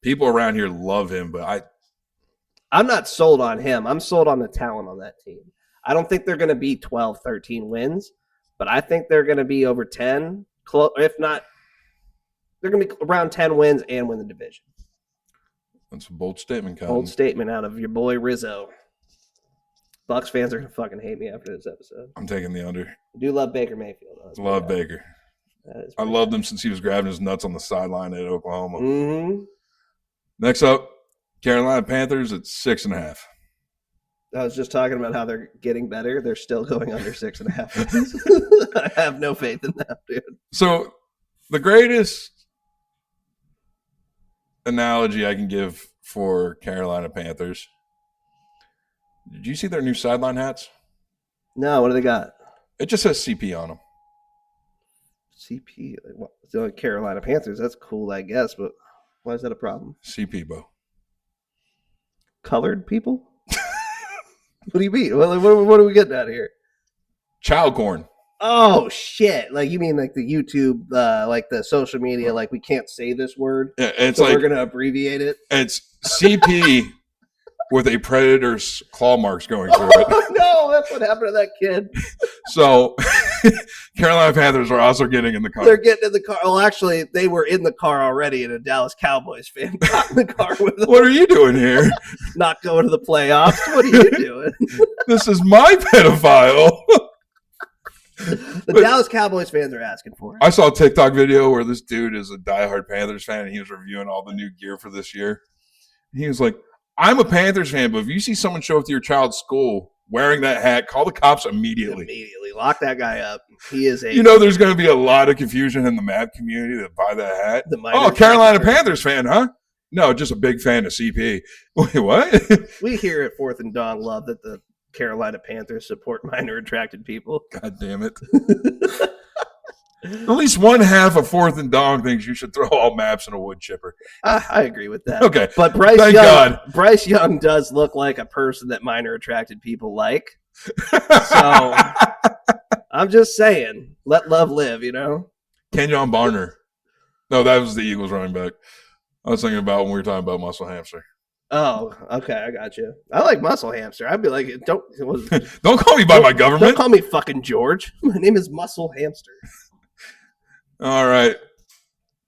People around here love him, but I'm not sold on him. I'm sold on the talent on that team. I don't think they're going to be 12, 13 wins, but I think they're going to be over 10. If not, they're going to be around 10 wins and win the division. That's a bold statement, Colin. Bold statement out of your boy Rizzo. Bucs fans are going to fucking hate me after this episode. I'm taking the under. I do love Baker Mayfield. Love Baker. I loved him since he was grabbing his nuts on the sideline at Oklahoma. Mm-hmm. Next up, Carolina Panthers at 6.5. I was just talking about how they're getting better. They're still going under 6.5. I have no faith in that, dude. So the greatest analogy I can give for Carolina Panthers. Did you see their new sideline hats? No, what do they got? It just says CP on them. CP? Well, it's the only Carolina Panthers. That's cool, I guess, but why is that a problem? CP, Bo. Colored people? What do you mean? What are we getting at here? Child corn. Oh, shit. Like, you mean like the YouTube, like the social media, like we can't say this word? Yeah, it's so like, we're going to abbreviate it? It's CP with a predator's claw marks going through it. Oh, no, that's what happened to that kid. So, Carolina Panthers are also getting in the car. They're getting in the car. Well, actually, they were in the car already, and a Dallas Cowboys fan got in the car with them. What are you doing here? Not going to the playoffs. What are you doing? This is my pedophile. The Dallas Cowboys fans are asking for it. I saw a TikTok video where this dude is a diehard Panthers fan, and he was reviewing all the new gear for this year. He was like, I'm a Panthers fan, but if you see someone show up to your child's school wearing that hat, call the cops immediately. Immediately. Lock that guy up. He is a... You know there's going to be a lot of confusion in the Mad community that buy that hat. Oh, Carolina Panthers fan, huh? No, just a big fan of CP. Wait, what? We here at Fourth and Dong love that the Carolina Panthers support minor attracted people. God damn it. At least one half of Fourth and Dong thinks you should throw all maps in a wood chipper. I agree with that. Okay. But Bryce Young does look like a person that minor attracted people like. So I'm just saying, let love live, you know? Kenyon Barner. No, that was the Eagles running back. I was thinking about when we were talking about Muscle Hamster. Oh, okay, I got you. I like Muscle Hamster. I'd be like, don't call me by my government. Don't call me fucking George. My name is Muscle Hamster. All right.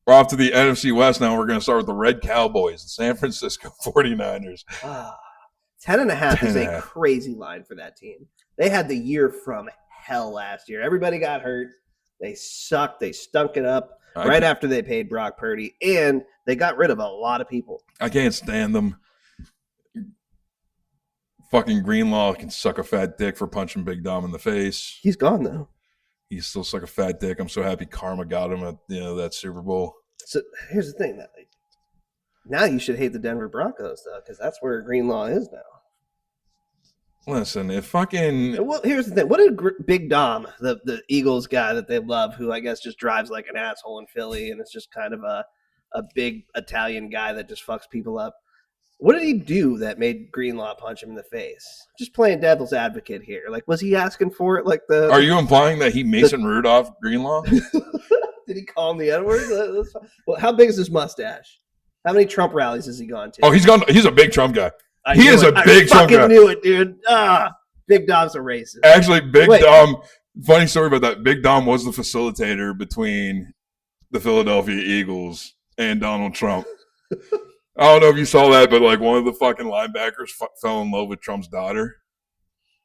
We're off to the NFC West now. We're going to start with the Red Cowboys, the San Francisco 49ers. 10.5 is a crazy line for that team. They had the year from hell last year. Everybody got hurt. They sucked. They stunk it up right after they paid Brock Purdy, and they got rid of a lot of people. I can't stand them. Fucking Greenlaw can suck a fat dick for punching Big Dom in the face. He's gone, though. He's still suck a fat dick. I'm so happy karma got him at that Super Bowl. So here's the thing. Now you should hate the Denver Broncos, though, because that's where Greenlaw is now. Listen, if fucking... Well, here's the thing. What did Big Dom, the Eagles guy that they love, who I guess just drives like an asshole in Philly and is just kind of a big Italian guy that just fucks people up, what did he do that made Greenlaw punch him in the face? Just playing devil's advocate here. Like, was he asking for it? Like the... Are you implying that he Mason Rudolph Greenlaw? Did he call him the N-word? Well, how big is his mustache? How many Trump rallies has he gone to? Oh, he's a big Trump guy. He is a big Trump guy. I fucking knew it, dude. Big Dom's a racist. Actually, Dom, funny story about that. Big Dom was the facilitator between the Philadelphia Eagles and Donald Trump. I don't know if you saw that, but like one of the fucking linebackers fell in love with Trump's daughter.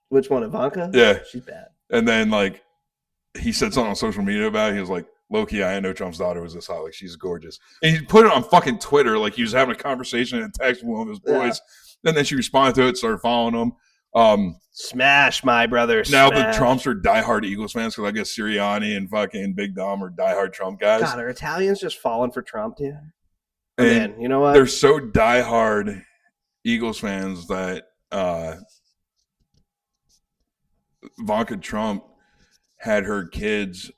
Which one, Ivanka? Yeah. She's bad. And then like he said something on social media about it. He was like, low-key, I didn't know Trump's daughter was this hot. Like, she's gorgeous. And he put it on fucking Twitter like he was having a conversation and texting one of his boys. Yeah. And then she responded to it, started following him. Smash, my brother. Now the Trumps are diehard Eagles fans because I guess Sirianni and fucking Big Dom are diehard Trump guys. God, are Italians just falling for Trump, dude? And man, you know what? They're so diehard Eagles fans that Ivanka Trump had the kids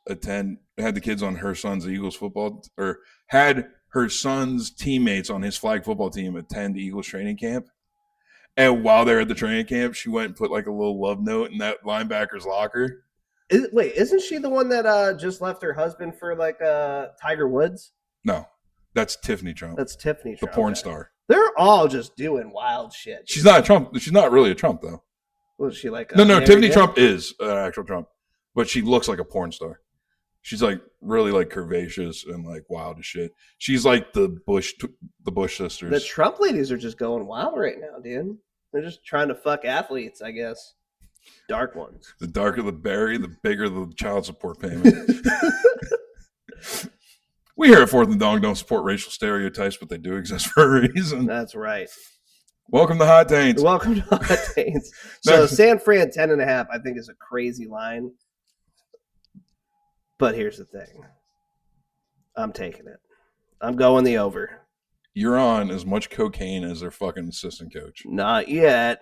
on her son's Eagles football, or had her son's teammates on his flag football team attend Eagles training camp. And while they're at the training camp, she went and put like a little love note in that linebacker's locker. Wait, isn't she the one that just left her husband for like Tiger Woods? No, that's Tiffany Trump. That's Tiffany Trump. The porn star. They're all just doing wild shit. She's not a Trump. She's not really a Trump, though. Was she like No, Tiffany Trump is an actual Trump. But she looks like a porn star. She's like really like curvaceous and like wild as shit. She's like the Bush sisters. The Trump ladies are just going wild right now, dude. They're just trying to fuck athletes, I guess. Dark ones. The darker the berry, the bigger the child support payment. We here at Fourth and Dong don't support racial stereotypes, but they do exist for a reason. That's right. Welcome to Hot Taints. Welcome to Hot Taints. So San Fran 10.5, I think, is a crazy line. But here's the thing. I'm taking it. I'm going the over. You're on as much cocaine as their fucking assistant coach. Not yet.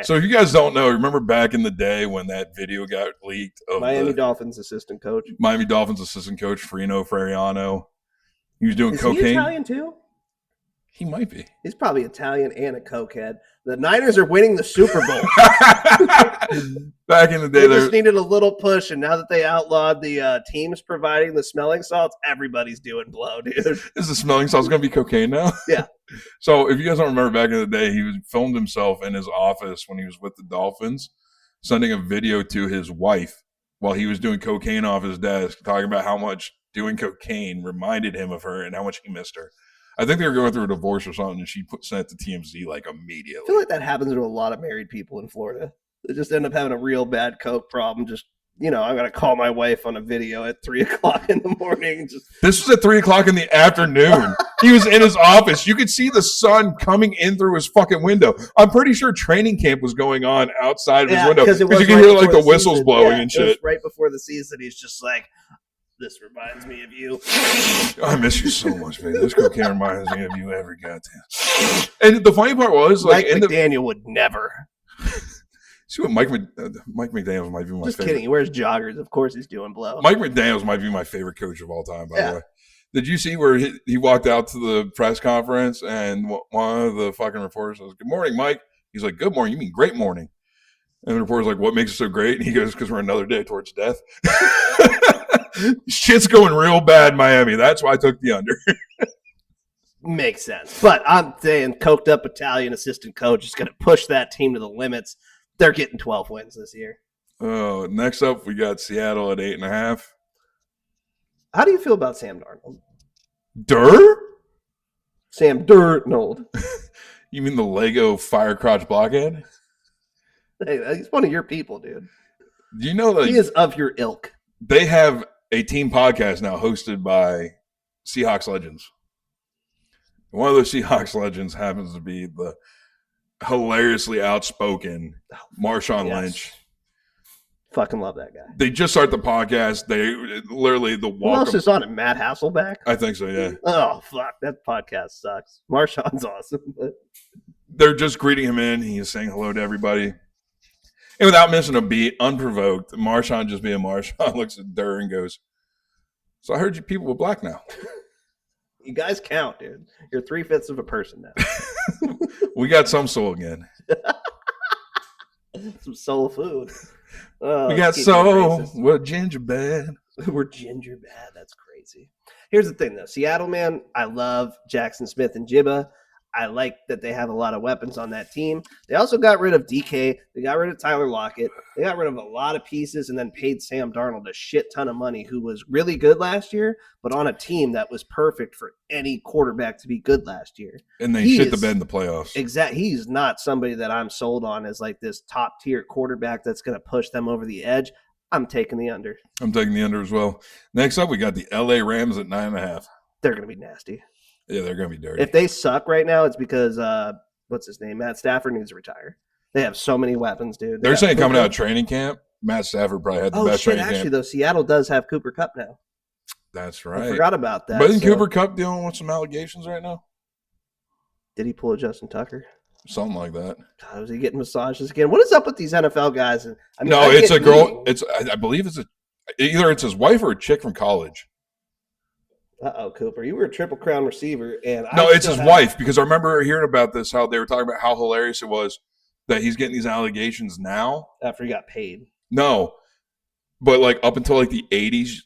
So if you guys don't know, remember back in the day when that video got leaked of Miami Dolphins assistant coach? Miami Dolphins assistant coach Frino Frariano. He was doing cocaine. Is he Italian too? He might be. He's probably Italian and a cokehead. The Niners are winning the Super Bowl. Back in the day, they just needed a little push, and now that they outlawed the teams providing the smelling salts, everybody's doing blow, dude. Is the smelling salts going to be cocaine now? Yeah. So if you guys don't remember back in the day, he filmed himself in his office when he was with the Dolphins, sending a video to his wife while he was doing cocaine off his desk, talking about how much doing cocaine reminded him of her and how much he missed her. I think they were going through a divorce or something, and she sent it to TMZ like immediately. I feel like that happens to a lot of married people in Florida. They just end up having a real bad coke problem just I'm going to call my wife on a video at 3 o'clock in the morning. This was at 3 o'clock in the afternoon. He was in his office. You could see the sun coming in through his fucking window. I'm pretty sure training camp was going on outside of his window. Because you can hear like the whistles blowing and shit. Right before the season, he's just like, this reminds me of you. I miss you so much, man. This cocaine reminds me of you every goddamn. And the funny part was, like, Mike McDaniel would never. See what Mike McDaniels might be my favorite. Just kidding. He wears joggers. Of course he's doing blow. Mike McDaniels might be my favorite coach of all time, by the way. Did you see where he walked out to the press conference and one of the fucking reporters says, "Good morning, Mike." He's like, "Good morning. You mean great morning?" And the reporter's like, "What makes it so great?" And he goes, "Because we're another day towards death." Shit's going real bad in Miami. That's why I took the under. Makes sense. But I'm saying coked up Italian assistant coach is going to push that team to the limits. They're getting 12 wins this year. Oh, next up, we got Seattle at 8.5. How do you feel about Sam Darnold? Sam Darnold. You mean the Lego fire crotch blockhead? Hey, he's one of your people, dude. Do you know that he is of your ilk? They have a team podcast now hosted by Seahawks legends. One of those Seahawks legends happens to be the hilariously outspoken Marshawn Lynch. Fucking love that guy. They just start the podcast. They literally the walk. Who else is on it? Matt Hasselbeck? I think so, yeah. Oh, fuck. That podcast sucks. Marshawn's awesome. But they're just greeting him in. He is saying hello to everybody. And without missing a beat, unprovoked, Marshawn just being Marshawn looks at Durr and goes, "So I heard you people were black now." You guys count, dude. You're 3/5 of a person now. We got some soul again. Some soul food. We got soul. We're ginger bad. We're ginger bad. That's crazy. Here's the thing, though. Seattle, man, I love Jackson Smith and Jibba. I like that they have a lot of weapons on that team. They also got rid of DK. They got rid of Tyler Lockett. They got rid of a lot of pieces and then paid Sam Darnold a shit ton of money, who was really good last year, but on a team that was perfect for any quarterback to be good last year. And they shit the bed in the playoffs. Exactly. He's not somebody that I'm sold on as like this top-tier quarterback that's going to push them over the edge. I'm taking the under. I'm taking the under as well. Next up, we got the LA Rams at 9.5. They're going to be nasty. Yeah, they're going to be dirty. If they suck right now, it's because, what's his name? Matt Stafford needs to retire. They have so many weapons, dude. They're saying coming out of training camp, Matt Stafford probably had the best training camp. Actually, though, Seattle does have Cooper Kupp now. That's right. I forgot about that. But isn't Cooper Kupp dealing with some allegations right now? Did he pull a Justin Tucker? Something like that. God, was he getting massages again? What is up with these NFL guys? No, it's a girl. I believe either it's his wife or a chick from college. Uh-oh, Cooper. You were a Triple Crown receiver. It's his wife, because I remember hearing about this, how they were talking about how hilarious it was that he's getting these allegations now. After he got paid. No. But, like, up until, like, the 80s,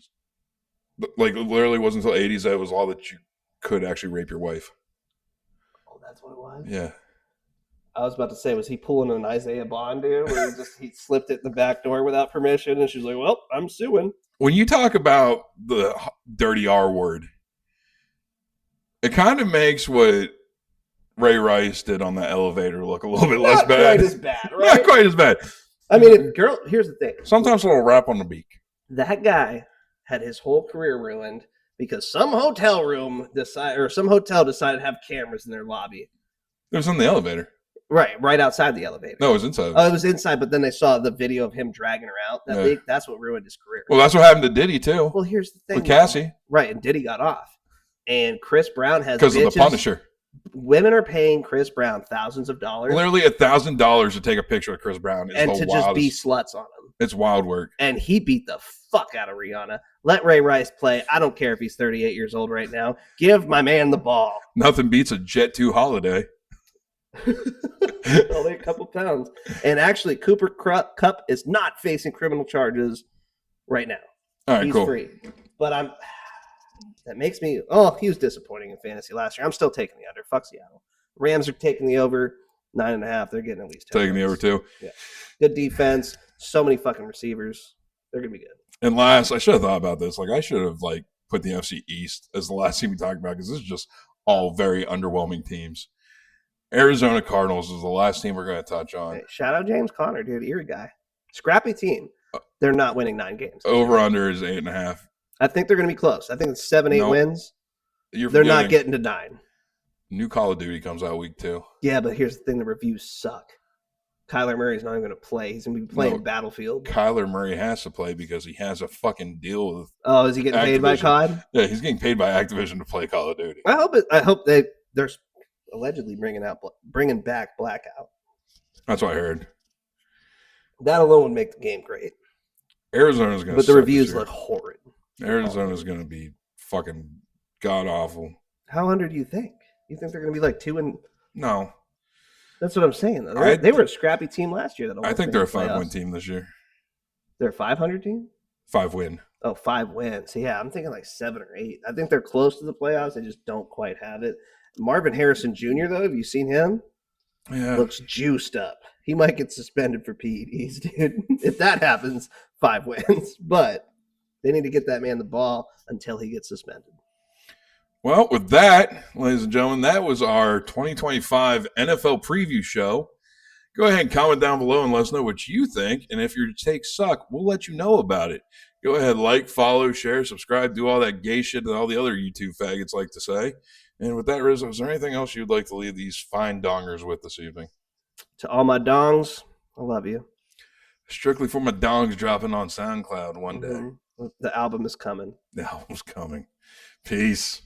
like, it literally wasn't until 80s that it was all that you could actually rape your wife. Oh, that's what it was? Yeah. I was about to say, was he pulling an Isaiah Bond, dude, where he slipped it in the back door without permission, and she's like, well, I'm suing. When you talk about the dirty R word, it kind of makes what Ray Rice did on the elevator look a little bit less bad. Not quite as bad, right? Not quite as bad. I mean, here's the thing. Sometimes a little rap on the beak. That guy had his whole career ruined because some hotel decided to have cameras in their lobby. It was in the elevator. Right outside the elevator. No, it was inside. Oh, it was inside, but then they saw the video of him dragging her out. That's what ruined his career. Well, that's what happened to Diddy, too. Well, here's the thing. With Cassie. Right, and Diddy got off. And Chris Brown has because of the Punisher. Women are paying Chris Brown thousands of dollars. Literally $1,000 to take a picture of Chris Brown. And to just be sluts on him. It's wild work. And he beat the fuck out of Rihanna. Let Ray Rice play. I don't care if he's 38 years old right now. Give my man the ball. Nothing beats a Jet 2 holiday. Only a couple pounds. And actually, Cooper Kupp is not facing criminal charges right now. All right, he's cool. Free. But that makes me. He was disappointing in fantasy last year. I'm still taking the under. Fuck Seattle. Rams are taking the over 9.5. They're getting at least 10 taking the over too. Yeah, good defense. So many fucking receivers. They're gonna be good. And last, I should have thought about this. Like, I should have put the NFC East as the last team we talked about, because this is just all very underwhelming teams. Arizona Cardinals is the last team we're going to touch on. Hey, shout out James Conner, dude. Erie guy. Scrappy team. They're not winning 9 games. Over under is 8.5. I think they're going to be close. I think it's 7, 8 Nope. wins. You're They're not forgetting getting to 9. New Call of Duty comes out week 2. Yeah, but here's the thing: the reviews suck. Kyler Murray's not even going to play. He's going to be playing No. Battlefield. Kyler Murray has to play because he has a fucking deal with. Oh, is he getting paid by Activision. COD? Yeah, he's getting paid by Activision to play Call of Duty. I hope they're allegedly bringing back Blackout. That's what I heard. That alone would make the game great. Arizona's going to. But the reviews look horrid. Arizona's going to be fucking god awful. How under do you think? You think they're going to be like 2 and? No, That's what I'm saying. They were a scrappy team last year. I think they're a 5-win team this year. They're a 500 team? 5-win. Oh, 5 wins. So, yeah, I'm thinking like 7 or 8. I think they're close to the playoffs. They just don't quite have it. Marvin Harrison Jr., though, have you seen him? Yeah. Looks juiced up. He might get suspended for PEDs, dude. If that happens, 5 wins. But they need to get that man the ball until he gets suspended. Well, with that, ladies and gentlemen, that was our 2025 NFL preview show. Go ahead and comment down below and let us know what you think. And if your takes suck, we'll let you know about it. Go ahead, like, follow, share, subscribe, do all that gay shit that all the other YouTube faggots like to say. And with that, Rizzo, is there anything else you'd like to leave these fine dongers with this evening? To all my dongs, I love you. Strictly for my dongs dropping on SoundCloud one day. The album is coming. The album's coming. Peace.